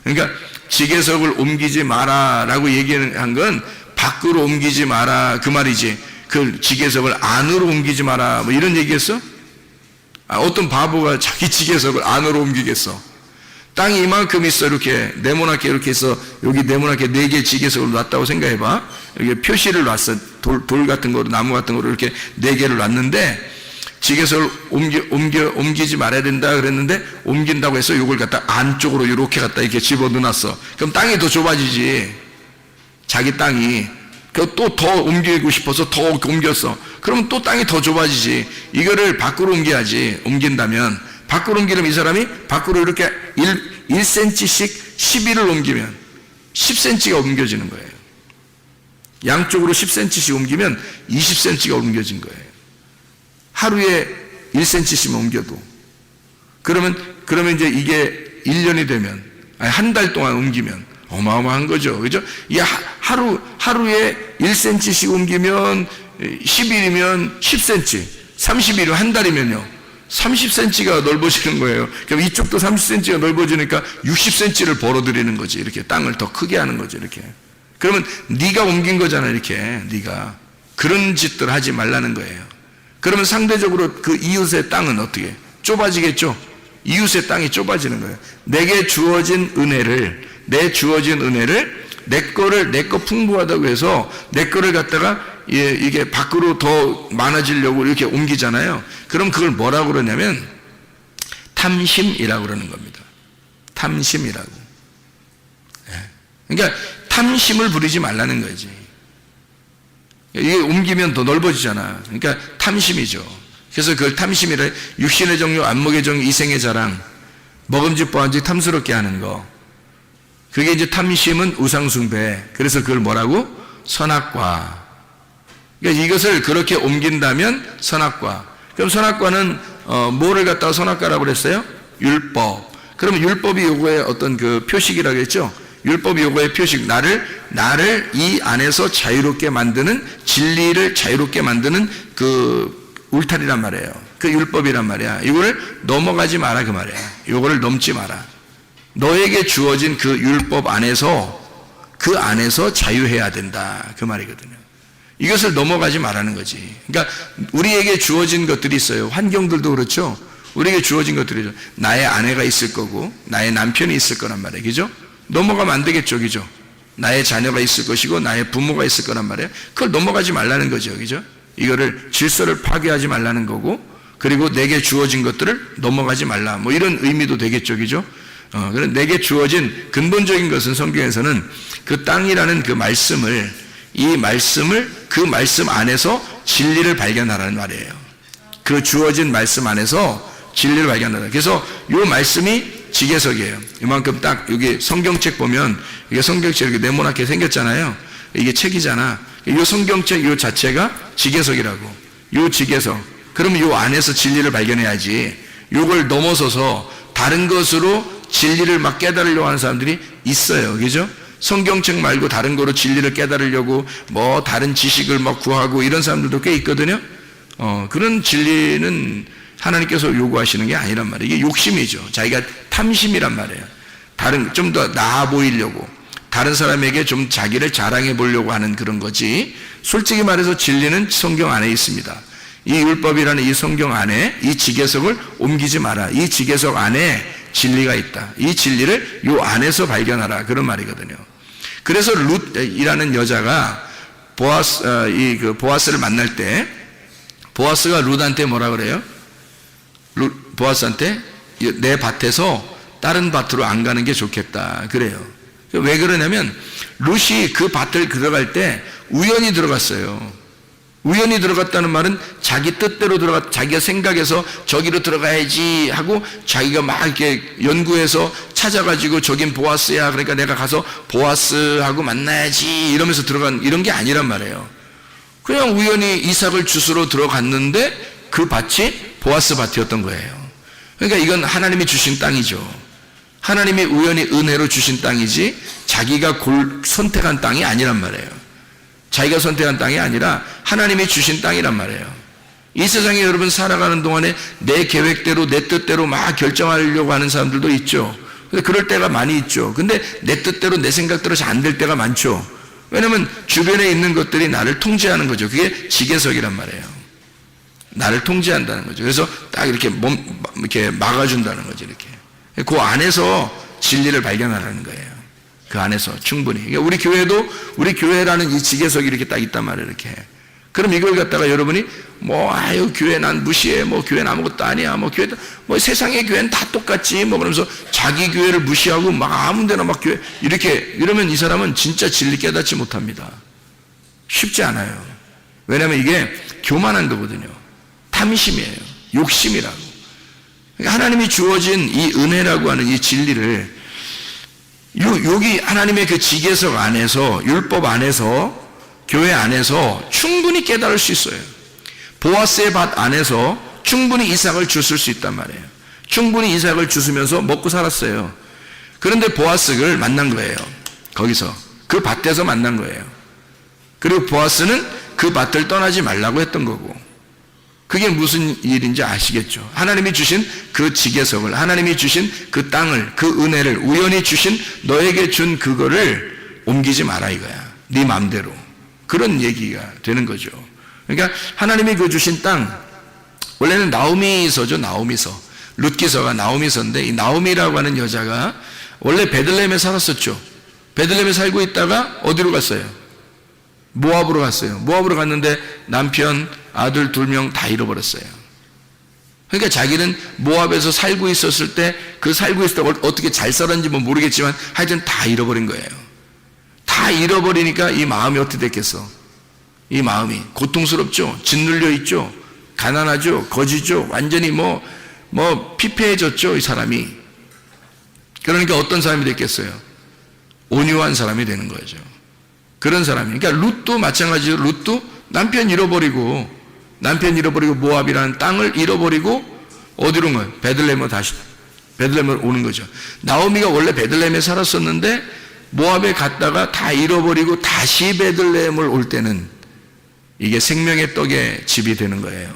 그러니까 지계석을 옮기지 마라라고 얘기한 건 밖으로 옮기지 마라 그 말이지, 그 지계석을 안으로 옮기지 마라 뭐 이런 얘기했어? 어떤 바보가 자기 지계석을 안으로 옮기겠어? 땅이 이만큼 있어. 이렇게 네모나게 이렇게 해서 여기 네모나게 4개 지계석을 놨다고 생각해봐. 이렇게 표시를 놨어. 돌 같은 거로, 나무 같은 거로 이렇게 4개를 놨는데, 지계석을 옮기지 말아야 된다 그랬는데, 옮긴다고 해서 이걸 갖다 안쪽으로 이렇게 갖다 이렇게 집어넣어놨어. 그럼 땅이 더 좁아지지. 자기 땅이. 또 더 옮기고 싶어서 더 옮겼어. 그러면 또 땅이 더 좁아지지. 이거를 밖으로 옮겨야지. 옮긴다면. 밖으로 옮기려면 이 사람이 밖으로 이렇게 1cm씩 11을 옮기면 10cm가 옮겨지는 거예요. 양쪽으로 10cm씩 옮기면 20cm가 옮겨진 거예요. 하루에 1cm씩만 옮겨도. 그러면 이제 이게 1년이 되면, 한 달 동안 옮기면 어마어마한 거죠. 그죠? 이게 하루에 1cm씩 옮기면 10일이면 10cm, 30일이면 한 달이면요 30cm가 넓어지는 거예요. 그럼 이쪽도 30cm가 넓어지니까 60cm를 벌어들이는 거지. 이렇게 땅을 더 크게 하는 거지. 이렇게. 그러면 네가 옮긴 거잖아. 이렇게. 네가 그런 짓들 하지 말라는 거예요. 그러면 상대적으로 그 이웃의 땅은 어떻게? 좁아지겠죠? 이웃의 땅이 좁아지는 거예요. 내게 주어진 은혜를, 내 거 풍부하다고 해서 내 거를 갖다가 이게 밖으로 더 많아지려고 이렇게 옮기잖아요. 그럼 그걸 뭐라고 그러냐면 탐심이라고 그러는 겁니다. 탐심이라고. 그러니까 탐심을 부리지 말라는 거지. 이게 옮기면 더 넓어지잖아. 그러니까 탐심이죠. 그래서 그걸 탐심이라, 육신의 정욕, 안목의 정욕, 이생의 자랑, 먹음직 보암직 탐스럽게 하는 거. 그게 이제 탐심은 우상숭배. 그래서 그걸 뭐라고? 선악과. 그러니까 이것을 그렇게 옮긴다면 선악과. 그럼 선악과는 뭐를 갖다가 선악과라고 그랬어요? 율법. 그러면 율법이 요거의 어떤 그 표식이라고 했죠? 율법이 요거의 표식. 나를 이 안에서 자유롭게 만드는, 진리를 자유롭게 만드는 그 울타리란 말이에요. 그 율법이란 말이야. 이거를 넘어가지 마라 그 말이야. 요거를 넘지 마라. 너에게 주어진 그 율법 안에서 그 안에서 자유해야 된다 그 말이거든요. 이것을 넘어가지 말라는 거지. 그러니까 우리에게 주어진 것들이 있어요. 환경들도 그렇죠. 우리에게 주어진 것들이죠. 나의 아내가 있을 거고 나의 남편이 있을 거란 말이에요. 그죠? 넘어가면 안 되겠죠. 그죠? 나의 자녀가 있을 것이고 나의 부모가 있을 거란 말이에요. 그걸 넘어가지 말라는 거죠. 그죠? 이거를 질서를 파괴하지 말라는 거고, 그리고 내게 주어진 것들을 넘어가지 말라, 뭐 이런 의미도 되겠죠. 그죠? 그래 내게 주어진 근본적인 것은 성경에서는 그 땅이라는 그 말씀을, 그 말씀 안에서 진리를 발견하라는 말이에요. 그 주어진 말씀 안에서 진리를 발견하라. 그래서 이 말씀이 지계석이에요. 이만큼 딱 여기 성경책 보면 이게 성경책 이렇게 네모나게 생겼잖아요. 이게 책이잖아. 이 성경책 이 자체가 지계석이라고. 이 지계석. 그러면 이 안에서 진리를 발견해야지. 이걸 넘어서서 다른 것으로 진리를 막 깨달으려고 하는 사람들이 있어요. 그죠? 성경책 말고 다른 거로 진리를 깨달으려고 뭐 다른 지식을 막 구하고 이런 사람들도 꽤 있거든요. 그런 진리는 하나님께서 요구하시는 게 아니란 말이에요. 이게 욕심이죠. 자기가 탐심이란 말이에요. 다른, 좀 더 나아 보이려고, 다른 사람에게 좀 자기를 자랑해 보려고 하는 그런 거지. 솔직히 말해서 진리는 성경 안에 있습니다. 이 율법이라는 이 성경 안에 이 지계석을 옮기지 마라. 이 지계석 안에 진리가 있다. 이 진리를 요 안에서 발견하라. 그런 말이거든요. 그래서 룻이라는 여자가 보아스를 만날 때, 보아스가 룻한테 뭐라 그래요? 보아스한테 내 밭에서 다른 밭으로 안 가는 게 좋겠다 그래요. 왜 그러냐면 룻이 그 밭을 들어갈 때 우연히 들어갔어요. 우연히 들어갔다는 말은 자기 뜻대로 자기가 생각해서 저기로 들어가야지 하고 자기가 막 이렇게 연구해서 찾아가지고 저긴 보아스야, 그러니까 내가 가서 보아스하고 만나야지 이러면서 들어간 이런 게 아니란 말이에요. 그냥 우연히 이삭을 주스러 들어갔는데 그 밭이 보아스 밭이었던 거예요. 그러니까 이건 하나님이 주신 땅이죠. 하나님이 우연히 은혜로 주신 땅이지 자기가 선택한 땅이 아니란 말이에요. 자기가 선택한 땅이 아니라 하나님이 주신 땅이란 말이에요. 이 세상에 여러분 살아가는 동안에 내 계획대로 내 뜻대로 막 결정하려고 하는 사람들도 있죠. 근데 그럴 때가 많이 있죠. 근데 내 뜻대로 내 생각대로 잘 안 될 때가 많죠. 왜냐하면 주변에 있는 것들이 나를 통제하는 거죠. 그게 지계석이란 말이에요. 나를 통제한다는 거죠. 그래서 딱 이렇게 이렇게 막아준다는 거죠. 이렇게. 그 안에서 진리를 발견하라는 거예요. 그 안에서 충분히. 그러니까 우리 교회라는 이 지계석이 이렇게 딱 있단 말이에요. 이렇게. 그럼 이걸 갖다가 여러분이 교회 난 무시해. 교회는 아무것도 아니야. 세상의 교회는 다 똑같지. 그러면서 자기 교회를 무시하고 막 아무 데나 막 교회 이렇게 이러면 이 사람은 진짜 진리 깨닫지 못합니다. 쉽지 않아요. 왜냐하면 이게 교만한 거거든요. 탐심이에요. 욕심이라고. 그러니까 하나님이 주어진 이 은혜라고 하는 이 진리를 여기 하나님의 그 지계석 안에서, 율법 안에서, 교회 안에서 충분히 깨달을 수 있어요. 보아스의 밭 안에서 충분히 이삭을 주실 수 있단 말이에요. 충분히 이삭을 주시면서 먹고 살았어요. 그런데 보아스를 만난 거예요. 거기서. 그 밭에서 만난 거예요. 그리고 보아스는 그 밭을 떠나지 말라고 했던 거고. 그게 무슨 일인지 아시겠죠? 하나님이 주신 그 지계석을, 하나님이 주신 그 땅을, 그 은혜를, 우연히 주신 너에게 준 그거를 옮기지 마라 이거야. 네 마음대로. 그런 얘기가 되는 거죠. 그러니까 하나님이 그 주신 땅, 원래는 나오미서죠. 나오미서. 룻기서가 나오미서인데, 이 나오미라고 하는 여자가 원래 베들레헴에 살았었죠. 베들레헴에 살고 있다가 어디로 갔어요? 모압으로 갔어요. 모압으로 갔는데 남편, 아들 2명 다 잃어버렸어요. 그러니까 자기는 모압에서 살고 있었을 때 그 살고 있을 때 어떻게 잘 살았는지 모르겠지만 하여튼 다 잃어버린 거예요. 다 잃어버리니까 이 마음이 어떻게 됐겠어? 이 마음이 고통스럽죠. 짓눌려 있죠. 가난하죠. 거지죠. 완전히 피폐해졌죠. 이 사람이. 그러니까 어떤 사람이 됐겠어요? 온유한 사람이 되는 거죠. 그런 사람이. 그러니까 룻도 마찬가지로 룻도 남편 잃어버리고 모압이라는 땅을 잃어버리고 어디로 온 거예요? 베들레헴으로 오는 거죠. 나오미가 원래 베들레헴에 살았었는데 모압에 갔다가 다 잃어버리고 다시 베들레헴을 올 때는 이게 생명의 떡의 집이 되는 거예요.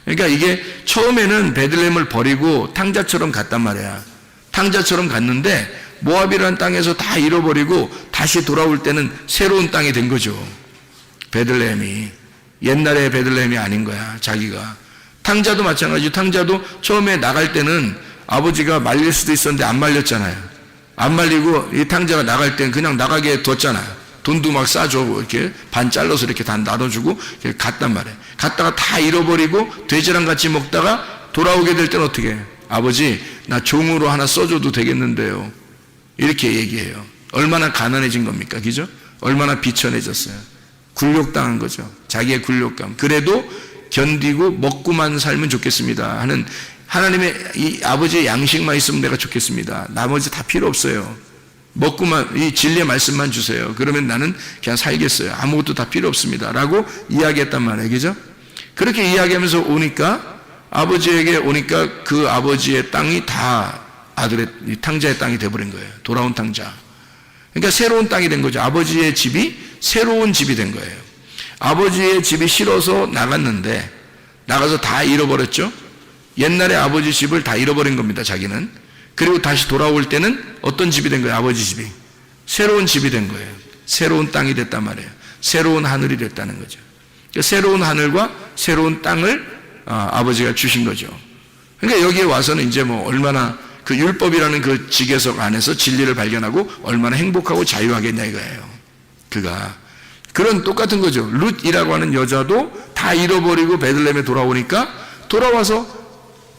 그러니까 이게 처음에는 베들레헴을 버리고 탕자처럼 갔단 말이야. 탕자처럼 갔는데 모압이라는 땅에서 다 잃어버리고 다시 돌아올 때는 새로운 땅이 된 거죠. 베들레헴이 옛날의 베들레헴이 아닌 거야. 자기가 탕자도 마찬가지. 탕자도 처음에 나갈 때는 아버지가 말릴 수도 있었는데 안 말렸잖아요. 안 말리고 이 탕자가 나갈 때는 그냥 나가게 뒀잖아요. 돈도 막 싸줘. 이렇게 반 잘라서 이렇게 다 나눠주고 이렇게 갔단 말이에요. 갔다가 다 잃어버리고 돼지랑 같이 먹다가 돌아오게 될 때는 어떻게 해요? 아버지, 나 종으로 하나 써줘도 되겠는데요. 이렇게 얘기해요. 얼마나 가난해진 겁니까? 그죠? 얼마나 비천해졌어요. 굴욕당한 거죠. 자기의 굴욕감. 그래도 견디고 먹고만 살면 좋겠습니다 하는 하나님의 이 아버지의 양식만 있으면 내가 좋겠습니다. 나머지 다 필요 없어요. 먹고만 이 진리의 말씀만 주세요. 그러면 나는 그냥 살겠어요. 아무것도 다 필요 없습니다 라고 이야기했단 말이에요. 그죠? 그렇게 이야기하면서 오니까 아버지에게 오니까 그 아버지의 땅이 다 아들의 이 탕자의 땅이 돼버린 거예요. 돌아온 탕자. 그러니까 새로운 땅이 된 거죠. 아버지의 집이 새로운 집이 된 거예요. 아버지의 집이 싫어서 나갔는데 나가서 다 잃어버렸죠. 옛날에 아버지 집을 다 잃어버린 겁니다. 자기는. 그리고 다시 돌아올 때는 어떤 집이 된 거예요? 아버지 집이 새로운 집이 된 거예요. 새로운 땅이 됐단 말이에요. 새로운 하늘이 됐다는 거죠. 그러니까 새로운 하늘과 새로운 땅을 아버지가 주신 거죠. 그러니까 여기에 와서는 이제 뭐 얼마나 그 율법이라는 그 지계석 안에서 진리를 발견하고 얼마나 행복하고 자유하겠냐 이거예요. 그가 그런 똑같은 거죠. 룻이라고 하는 여자도 다 잃어버리고 베들레헴에 돌아오니까 돌아와서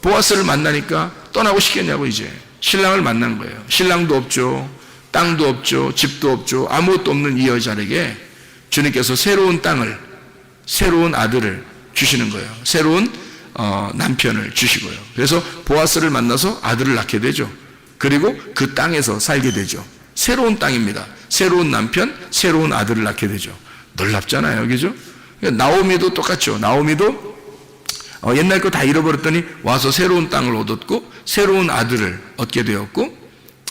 보아스를 만나니까 떠나고 싶겠냐고. 이제 신랑을 만난 거예요. 신랑도 없죠. 땅도 없죠. 집도 없죠. 아무것도 없는 이 여자에게 주님께서 새로운 땅을, 새로운 아들을 주시는 거예요. 새로운 남편을 주시고요. 그래서 보아스를 만나서 아들을 낳게 되죠. 그리고 그 땅에서 살게 되죠. 새로운 땅입니다. 새로운 남편, 새로운 아들을 낳게 되죠. 놀랍잖아요. 그죠? 그러니까 나오미도 똑같죠. 나오미도 옛날 거 다 잃어버렸더니 와서 새로운 땅을 얻었고 새로운 아들을 얻게 되었고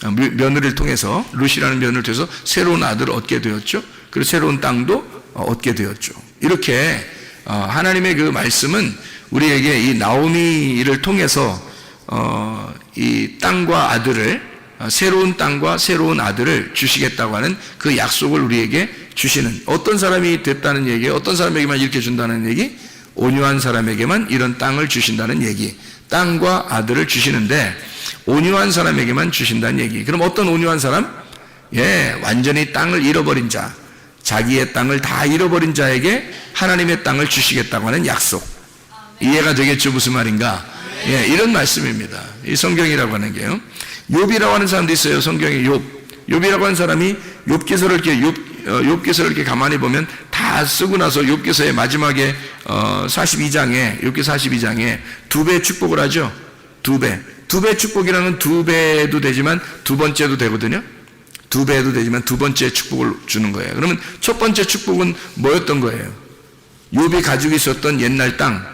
며느리를 통해서 룻이라는 며느리를 통해서 새로운 아들을 얻게 되었죠. 그리고 새로운 땅도 얻게 되었죠. 이렇게 하나님의 그 말씀은 우리에게 이 나오미를 통해서 이 땅과 아들을 새로운 땅과 새로운 아들을 주시겠다고 하는 그 약속을 우리에게 주시는, 어떤 사람이 됐다는 얘기예요. 어떤 사람에게만 이렇게 준다는 얘기? 온유한 사람에게만 이런 땅을 주신다는 얘기. 땅과 아들을 주시는데 온유한 사람에게만 주신다는 얘기. 그럼 어떤 온유한 사람? 완전히 땅을 잃어버린 자, 자기의 땅을 다 잃어버린 자에게 하나님의 땅을 주시겠다고 하는 약속. 이해가 되겠죠? 무슨 말인가? 이런 말씀입니다. 이 성경이라고 하는 게요. 욥이라고 하는 사람도 있어요. 성경에 욥이라고 하는 사람이 욥기서를 이렇게 가만히 보면 다 쓰고 나서 욥기서의 마지막에 42장에 욥기 42장에 두 배 축복을 하죠. 두 배 축복이라는 두 배도 되지만 두 번째도 되거든요. 두 배도 되지만 두 번째 축복을 주는 거예요. 그러면 첫 번째 축복은 뭐였던 거예요? 욥이 가지고 있었던 옛날 땅,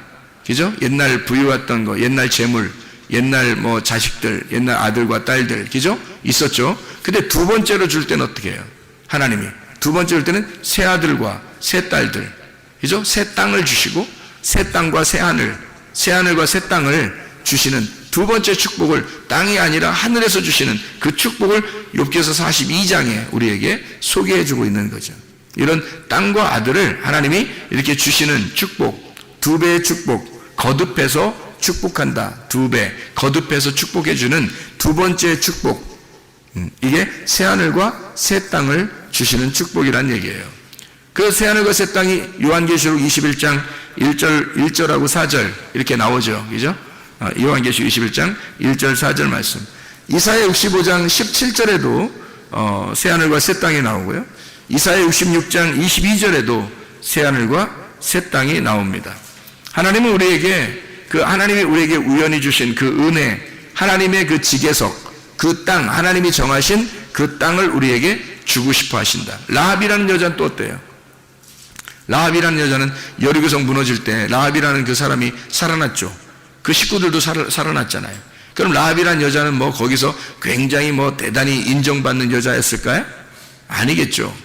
그죠? 옛날 부유했던 거, 옛날 재물, 옛날 뭐 자식들, 옛날 아들과 딸들, 그죠? 있었죠. 근데 두 번째로 줄 때는 어떻게 해요? 하나님이 두 번째로 줄 때는 새 아들과 새 딸들, 그죠? 새 땅을 주시고 새 땅과 새 하늘과 새 땅을 주시는 두 번째 축복을, 땅이 아니라 하늘에서 주시는 그 축복을 욥기서 42장에 우리에게 소개해주고 있는 거죠. 이런 땅과 아들을 하나님이 이렇게 주시는 축복, 두 배의 축복, 거듭해서 축복한다. 두 배, 거듭해서 축복해주는 두 번째 축복. 이게 새하늘과 새 땅을 주시는 축복이란 얘기예요. 그 새하늘과 새 땅이 요한계시록 21장 1절하고 4절 이렇게 나오죠. 그죠? 요한계시록 21장 1절 4절 말씀. 이사야 65장 17절에도 새하늘과 새 땅이 나오고요. 이사야 66장 22절에도 새하늘과 새 땅이 나옵니다. 하나님은 우리에게 하나님이 우리에게 우연히 주신 그 은혜, 하나님의 그 지계석, 그 땅, 하나님이 정하신 그 땅을 우리에게 주고 싶어 하신다. 라합이라는 여자는 또 어때요? 라합이라는 여자는 여리고성 무너질 때 라합이라는 그 사람이 살아났죠. 그 식구들도 살아났잖아요. 그럼 라합이라는 여자는 뭐 거기서 굉장히 뭐 대단히 인정받는 여자였을까요? 아니겠죠.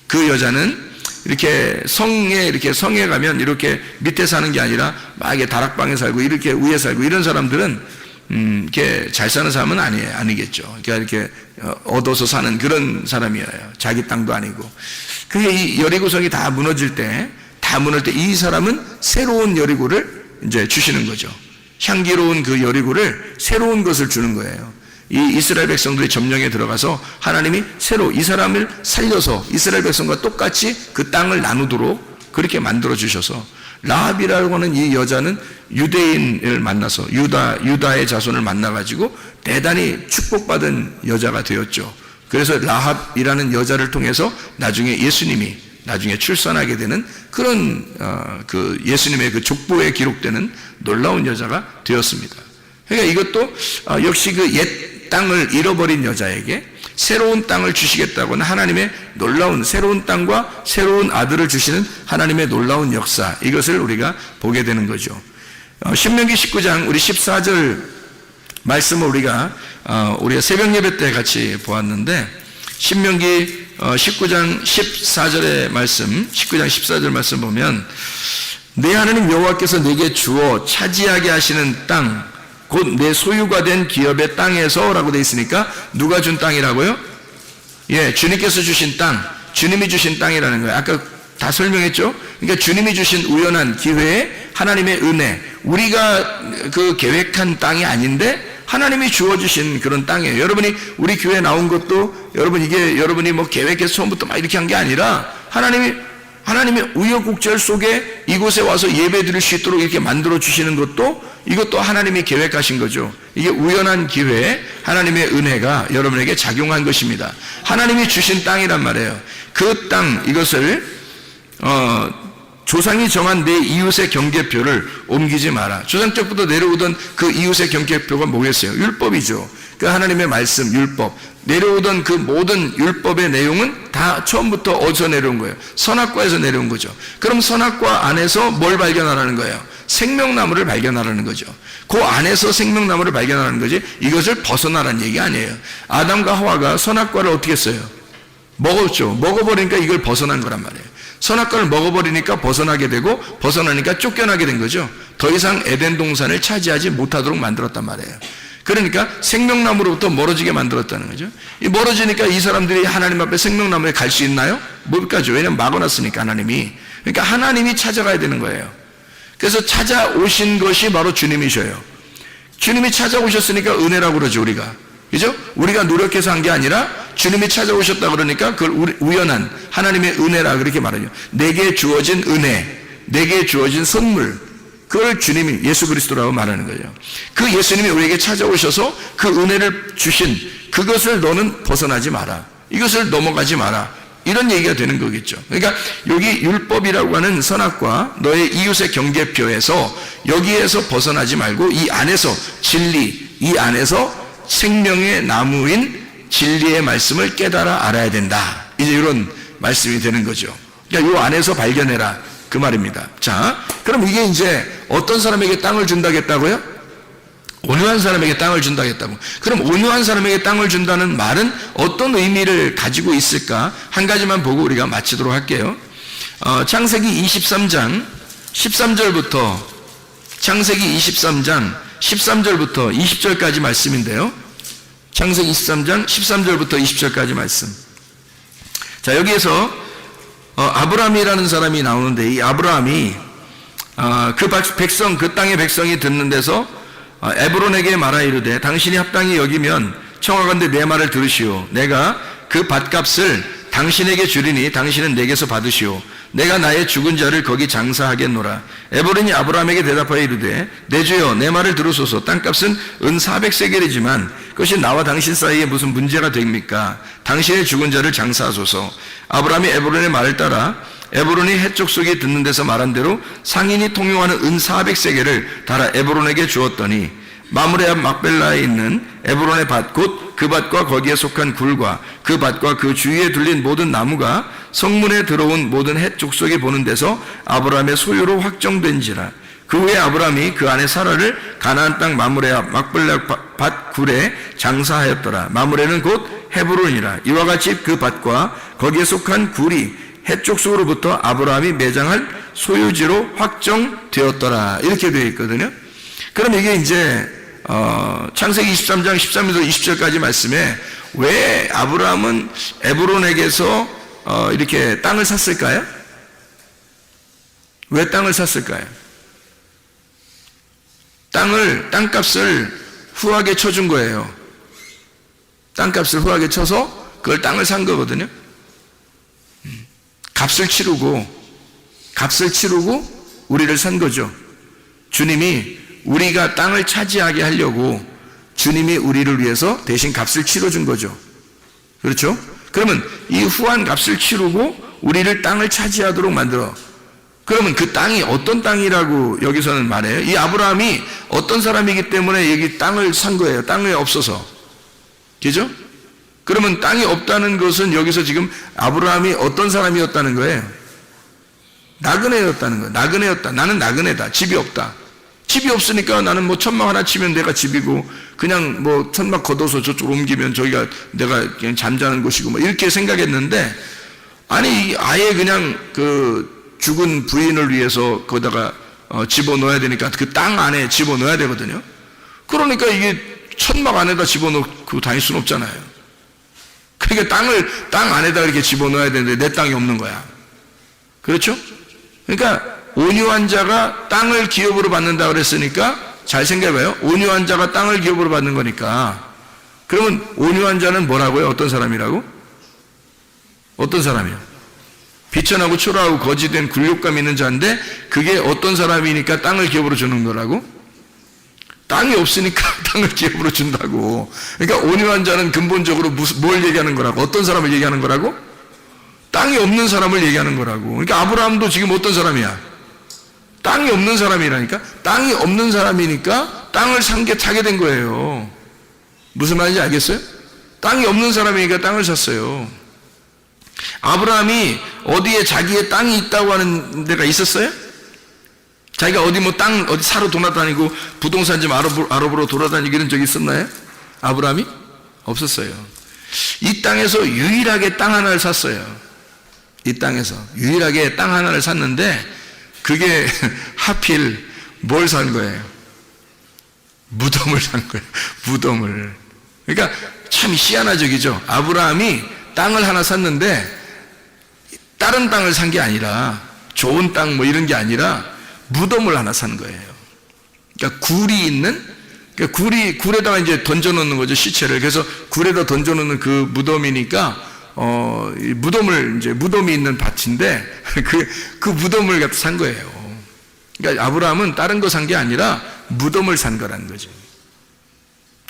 그 여자는 이렇게 성에 가면 이렇게 밑에 사는 게 아니라 막 이게 다락방에 살고 이렇게 위에 살고 이런 사람들은 이렇게 잘 사는 사람은 아니겠죠. 그러니까 이렇게 얻어서 사는 그런 사람이에요. 자기 땅도 아니고. 그게 이 여리고성이 다 무너질 때 이 사람은 새로운 여리고를 이제 주시는 거죠. 향기로운 그 여리고를 새로운 것을 주는 거예요. 이 이스라엘 백성들이 점령에 들어가서 하나님이 새로 이 사람을 살려서 이스라엘 백성과 똑같이 그 땅을 나누도록 그렇게 만들어 주셔서 라합이라고 하는 이 여자는 유대인을 만나서 유다의 자손을 만나가지고 대단히 축복받은 여자가 되었죠. 그래서 라합이라는 여자를 통해서 나중에 예수님이 나중에 출산하게 되는 그런 그 예수님의 그 족보에 기록되는 놀라운 여자가 되었습니다. 그러니까 이것도 역시 그 옛 땅을 잃어버린 여자에게 새로운 땅을 주시겠다고는 하나님의 놀라운 새로운 땅과 새로운 아들을 주시는 하나님의 놀라운 역사, 이것을 우리가 보게 되는 거죠. 신명기 19장 우리 14절 말씀을 우리가 새벽 예배 때 같이 보았는데, 신명기 19장 14절의 말씀, 19장 14절 말씀 보면 내 하나님 여호와께서 내게 주어 차지하게 하시는 땅 곧 내 소유가 된 기업의 땅에서 라고 되어 있으니까 누가 준 땅이라고요? 예, 주님께서 주신 땅, 주님이 주신 땅이라는 거예요. 아까 다 설명했죠? 그러니까 주님이 주신 우연한 기회에 하나님의 은혜, 우리가 그 계획한 땅이 아닌데 하나님이 주어주신 그런 땅이에요. 여러분이 우리 교회에 나온 것도 여러분이 뭐 계획해서 처음부터 막 이렇게 한 게 아니라 하나님의 우여곡절 속에 이곳에 와서 예배 드릴 수 있도록 이렇게 만들어 주시는 것도 이것도 하나님이 계획하신 거죠. 이게 우연한 기회에 하나님의 은혜가 여러분에게 작용한 것입니다. 하나님이 주신 땅이란 말이에요. 그 땅, 이것을 조상이 정한 내 이웃의 경계표를 옮기지 마라. 조상 때부터 내려오던 그 이웃의 경계표가 뭐겠어요? 율법이죠. 그 하나님의 말씀, 율법. 내려오던 그 모든 율법의 내용은 다 처음부터 어디서 내려온 거예요? 선악과에서 내려온 거죠. 그럼 선악과 안에서 뭘 발견하라는 거예요? 생명나무를 발견하라는 거죠. 그 안에서 생명나무를 발견하라는 거지, 이것을 벗어나라는 얘기 아니에요. 아담과 하와가 선악과를 어떻게 했어요? 먹었죠. 먹어버리니까 이걸 벗어난 거란 말이에요. 선악과를 먹어버리니까 벗어나게 되고, 벗어나니까 쫓겨나게 된 거죠. 더 이상 에덴 동산을 차지하지 못하도록 만들었단 말이에요. 그러니까 생명나무로부터 멀어지게 만들었다는 거죠. 이 멀어지니까 이 사람들이 하나님 앞에 생명나무에 갈 수 있나요? 못 가죠. 왜냐면 막아놨으니까 하나님이. 그러니까 하나님이 찾아가야 되는 거예요. 그래서 찾아오신 것이 바로 주님이셔요. 주님이 찾아오셨으니까 은혜라고 그러죠, 우리가. 그죠? 우리가 노력해서 한 게 아니라 주님이 찾아오셨다 그러니까 그걸 우연한 하나님의 은혜라 그렇게 말하죠. 내게 주어진 은혜, 내게 주어진 선물, 그걸 주님이 예수 그리스도라고 말하는 거예요. 그 예수님이 우리에게 찾아오셔서 그 은혜를 주신 그것을 너는 벗어나지 마라. 이것을 넘어가지 마라. 이런 얘기가 되는 거겠죠. 그러니까 여기 율법이라고 하는 선악과 너의 이웃의 경계표에서 여기에서 벗어나지 말고 이 안에서 진리, 이 안에서 생명의 나무인 진리의 말씀을 깨달아 알아야 된다. 이제 이런 말씀이 되는 거죠. 그러니까 이 안에서 발견해라. 그 말입니다. 자, 그럼 이게 이제 어떤 사람에게 땅을 준다겠다고요? 온유한 사람에게 땅을 준다겠다고. 그럼 온유한 사람에게 땅을 준다는 말은 어떤 의미를 가지고 있을까? 한 가지만 보고 우리가 마치도록 할게요. 창세기 23장 13절부터 창세기 23장 13절부터 20절까지 말씀인데요. 창세기 23장 13절부터 20절까지 말씀. 자, 여기에서 아브라함이라는 사람이 나오는데, 이 아브라함이 그 땅의 백성이 듣는 데서 에브론에게 말하 이르되 당신이 합당히 여기면 청하건대 내 말을 들으시오. 내가 그 밭값을 당신에게 주리니 당신은 내게서 받으시오. 내가 나의 죽은 자를 거기 장사하겠노라. 에브론이 아브라함에게 대답하여 이르되 내 주여 내 말을 들으소서. 땅값은 은 400세겔이지만 그것이 나와 당신 사이에 무슨 문제가 됩니까? 당신의 죽은 자를 장사하소서. 아브라함이 에브론의 말을 따라 에브론이 해족속이 듣는 데서 말한 대로 상인이 통용하는 은 400세겔을 달아 에브론에게 주었더니 마므레 앞 막벨라에 있는 에브론의 밭 곧 그 밭과 거기에 속한 굴과 그 밭과 그 주위에 둘린 모든 나무가 성문에 들어온 모든 헷 족속이 보는 데서 아브라함의 소유로 확정된지라. 그 후에 아브라함이 그 안에 사라를 가나안 땅 마므레 앞 막벨라 밭 굴에 장사하였더라. 마므레는 곧 헤브론이라. 이와 같이 그 밭과 거기에 속한 굴이 헷 족속으로부터 아브라함이 매장할 소유지로 확정되었더라. 이렇게 되어 있거든요. 그럼 이게 이제 창세기 23장 13절에서 20절까지 말씀에 왜 아브라함은 에브론에게서 이렇게 땅을 샀을까요? 왜 땅을 샀을까요? 땅값을 후하게 쳐준 거예요. 땅값을 후하게 쳐서 그걸 땅을 산 거거든요. 값을 치르고 우리를 산 거죠. 주님이 우리가 땅을 차지하게 하려고 주님이 우리를 위해서 대신 값을 치러준 거죠. 그렇죠? 그러면 이 후한 값을 치르고 우리를 땅을 차지하도록 만들어. 그러면 그 땅이 어떤 땅이라고 여기서는 말해요? 이 아브라함이 어떤 사람이기 때문에 여기 땅을 산 거예요. 땅이 없어서. 그죠? 그러면 땅이 없다는 것은 여기서 지금 아브라함이 어떤 사람이었다는 거예요? 나그네였다는 거예요. 나그네였다. 나는 나그네다. 집이 없다. 집이 없으니까 나는 뭐 천막 하나 치면 내가 집이고, 그냥 뭐 천막 걷어서 저쪽으로 옮기면 저기가 내가 그냥 잠자는 곳이고 뭐 이렇게 생각했는데, 아니 아예 그냥 그 죽은 부인을 위해서 거기다가 집어넣어야 되니까 그 땅 안에 집어넣어야 되거든요. 그러니까 이게 천막 안에다 집어넣고 다닐 수는 없잖아요. 그러니까 땅 안에다 이렇게 집어넣어야 되는데 내 땅이 없는 거야. 그렇죠? 그러니까 온유한 자가 땅을 기업으로 받는다 그랬으니까 잘 생각해봐요. 온유한 자가 땅을 기업으로 받는 거니까. 그러면 온유한 자는 뭐라고요? 어떤 사람이라고? 어떤 사람이요? 비천하고 초라하고 거지된 굴욕감 있는 자인데 그게 어떤 사람이니까 땅을 기업으로 주는 거라고? 땅이 없으니까 땅을 기업으로 준다고. 그러니까 온유한 자는 근본적으로 뭘 얘기하는 거라고? 어떤 사람을 얘기하는 거라고? 땅이 없는 사람을 얘기하는 거라고. 그러니까 아브라함도 지금 어떤 사람이야? 땅이 없는 사람이라니까. 땅이 없는 사람이니까 땅을 사게 된 거예요. 무슨 말인지 알겠어요? 땅이 없는 사람이니까 땅을 샀어요. 아브라함이 어디에 자기의 땅이 있다고 하는 데가 있었어요? 자기가 어디 뭐 땅 어디 사러 돌아다니고 부동산 좀 알아보러 돌아다니고 이런 적이 있었나요? 아브라함이? 없었어요. 이 땅에서 유일하게 땅 하나를 샀어요. 이 땅에서 유일하게 땅 하나를 샀는데 그게 하필 뭘 산 거예요? 무덤을 산 거예요. 무덤을. 그러니까 참 희한하적이죠. 아브라함이 땅을 하나 샀는데 다른 땅을 산 게 아니라 좋은 땅 뭐 이런 게 아니라 무덤을 하나 산 거예요. 그러니까 굴이 있는, 그러니까 굴에다가 이제 던져놓는 거죠, 시체를. 그래서 굴에다 던져놓는 그 무덤이니까 무덤이 있는 밭인데 그 무덤을 갖다 산 거예요. 그러니까 아브라함은 다른 거 산 게 아니라 무덤을 산 거라는 거죠.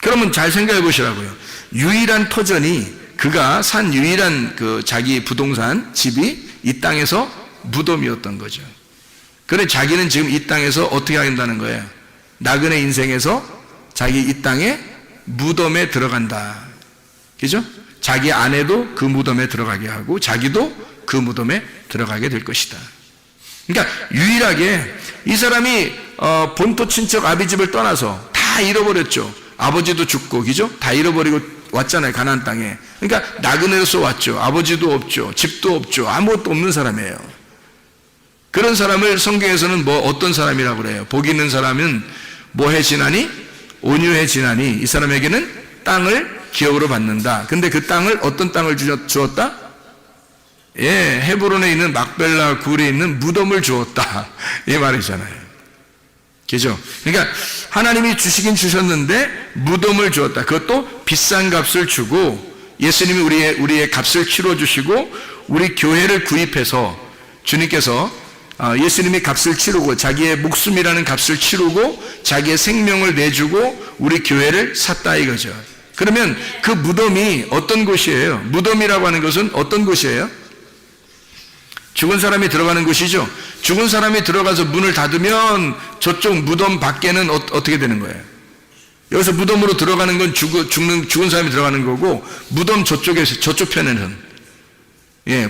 그러면 잘 생각해 보시라고요. 유일한 터전이 그가 산 유일한 그 자기 부동산 집이 이 땅에서 무덤이었던 거죠. 그래 자기는 지금 이 땅에서 어떻게 한다는 거예요? 나그네 인생에서 자기 이 땅에 무덤에 들어간다. 그죠? 자기 아내도 그 무덤에 들어가게 하고 자기도 그 무덤에 들어가게 될 것이다. 그러니까 유일하게 이 사람이 본토 친척 아비집을 떠나서 다 잃어버렸죠. 아버지도 죽고, 그죠? 다 잃어버리고 왔잖아요, 가나안 땅에. 그러니까 나그네로서 왔죠. 아버지도 없죠, 집도 없죠, 아무것도 없는 사람이에요. 그런 사람을 성경에서는 뭐 어떤 사람이라고 그래요? 복 있는 사람은 뭐해 지나니? 온유해 지나니. 이 사람에게는 땅을 기업으로 받는다. 근데 그 땅을 어떤 땅을 주었다? 예, 헤브론에 있는 막벨라 굴에 있는 무덤을 주었다. 이 말이잖아요. 그죠? 그러니까 하나님이 주시긴 주셨는데 무덤을 주었다. 그것도 비싼 값을 주고 예수님이 우리의 값을 치러주시고 우리 교회를 구입해서 주님께서 예수님이 값을 치르고 자기의 목숨이라는 값을 치르고 자기의 생명을 내주고 우리 교회를 샀다 이거죠. 그러면 그 무덤이 어떤 곳이에요? 무덤이라고 하는 것은 어떤 곳이에요? 죽은 사람이 들어가는 곳이죠. 죽은 사람이 들어가서 문을 닫으면 저쪽 무덤 밖에는 어떻게 되는 거예요? 여기서 무덤으로 들어가는 건 죽은 사람이 들어가는 거고, 무덤 저쪽 편에는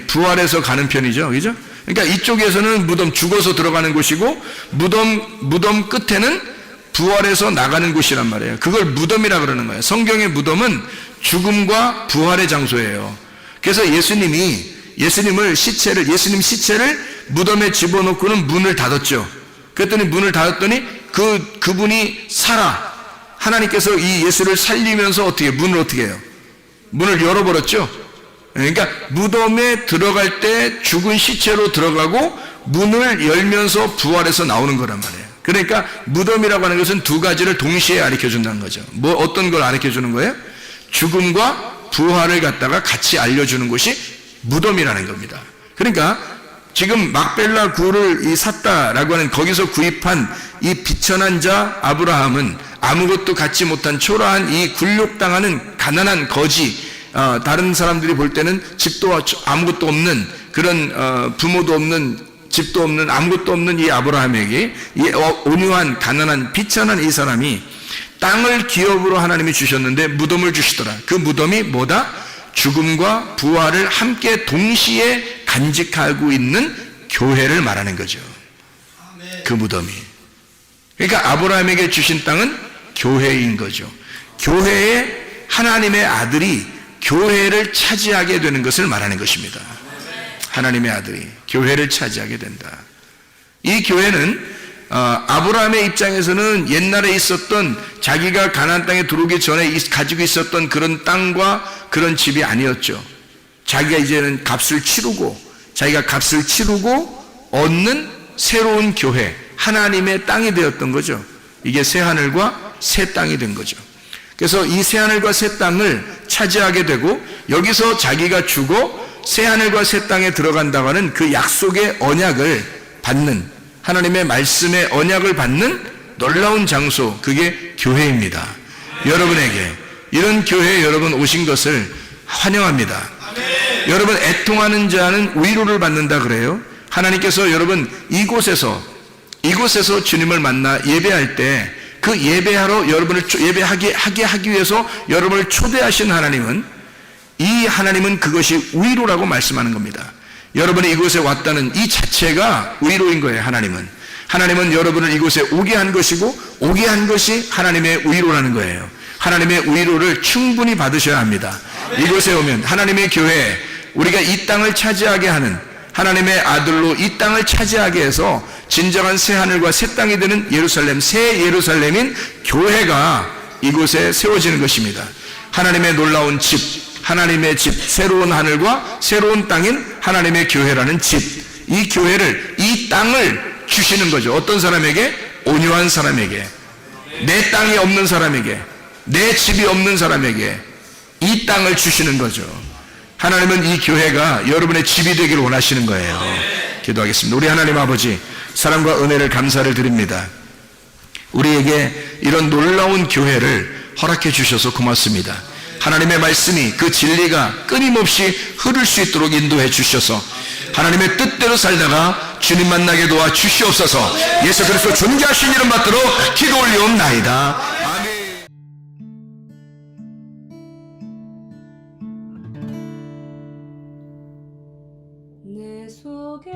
부활해서 가는 편이죠. 그죠? 그러니까 이쪽에서는 무덤 죽어서 들어가는 곳이고, 무덤 끝에는 부활해서 나가는 곳이란 말이에요. 그걸 무덤이라 그러는 거예요. 성경의 무덤은 죽음과 부활의 장소예요. 그래서 예수님 시체를 무덤에 집어넣고는 문을 닫았죠. 그랬더니 문을 닫았더니 그분이 하나님께서 이 예수를 살리면서 문을 어떻게 해요? 문을 열어버렸죠. 그러니까 무덤에 들어갈 때 죽은 시체로 들어가고 문을 열면서 부활해서 나오는 거란 말이에요. 그러니까 무덤이라고 하는 것은 두 가지를 동시에 가르쳐 준다는 거죠. 어떤 걸 가르쳐 주는 거예요? 죽음과 부활을 갖다가 같이 알려주는 것이 무덤이라는 겁니다. 그러니까 지금 막벨라 굴을 샀다라고 하는 거기서 구입한 이 비천한 자 아브라함은 아무것도 갖지 못한 초라한 이 굴욕당하는 가난한 거지, 다른 사람들이 볼 때는 집도 아무것도 없는 그런 부모도 없는 집도 없는 아무것도 없는 이 아브라함에게 이 온유한 가난한 비천한 이 사람이 땅을 기업으로 하나님이 주셨는데 무덤을 주시더라. 그 무덤이 뭐다? 죽음과 부활을 함께 동시에 간직하고 있는 교회를 말하는 거죠. 그 무덤이. 그러니까 아브라함에게 주신 땅은 교회인 거죠. 교회에 하나님의 아들이 교회를 차지하게 되는 것을 말하는 것입니다. 하나님의 아들이 교회를 차지하게 된다. 이 교회는 아브라함의 입장에서는 옛날에 있었던 자기가 가나안 땅에 들어오기 전에 가지고 있었던 그런 땅과 그런 집이 아니었죠. 자기가 이제는 자기가 값을 치르고 얻는 새로운 교회, 하나님의 땅이 되었던 거죠. 이게 새 하늘과 새 땅이 된 거죠. 그래서 이 새 하늘과 새 땅을 차지하게 되고 여기서 자기가 죽어 새 하늘과 새 땅에 들어간다고 하는 그 약속의 언약을 받는, 하나님의 말씀의 언약을 받는 놀라운 장소, 그게 교회입니다. 여러분에게 이런 교회에 여러분 오신 것을 환영합니다. 여러분, 애통하는 자는 위로를 받는다 그래요. 하나님께서 여러분 이곳에서 주님을 만나 예배할 때 그 예배하러 여러분을 예배하게 하기 위해서 여러분을 초대하신 하나님은, 이 하나님은 그것이 위로라고 말씀하는 겁니다. 여러분이 이곳에 왔다는 이 자체가 위로인 거예요. 하나님은 여러분을 이곳에 오게 한 것이고, 오게 한 것이 하나님의 위로라는 거예요. 하나님의 위로를 충분히 받으셔야 합니다. 이곳에 오면 하나님의 교회, 우리가 이 땅을 차지하게 하는 하나님의 아들로 이 땅을 차지하게 해서 진정한 새 하늘과 새 땅이 되는 예루살렘, 새 예루살렘인 교회가 이곳에 세워지는 것입니다. 하나님의 놀라운 집, 하나님의 집, 새로운 하늘과 새로운 땅인 하나님의 교회라는 집, 이 교회를, 이 땅을 주시는 거죠. 어떤 사람에게? 온유한 사람에게, 내 땅이 없는 사람에게, 내 집이 없는 사람에게 이 땅을 주시는 거죠. 하나님은 이 교회가 여러분의 집이 되기를 원하시는 거예요. 기도하겠습니다. 우리 하나님 아버지, 사랑과 은혜를 감사를 드립니다. 우리에게 이런 놀라운 교회를 허락해 주셔서 고맙습니다. 하나님의 말씀이, 그 진리가 끊임없이 흐를 수 있도록 인도해 주셔서 하나님의 뜻대로 살다가 주님 만나게 도와 주시옵소서. 예수 그리스도 존귀하신 이름 받들어 기도 올리옵나이다. 내 속에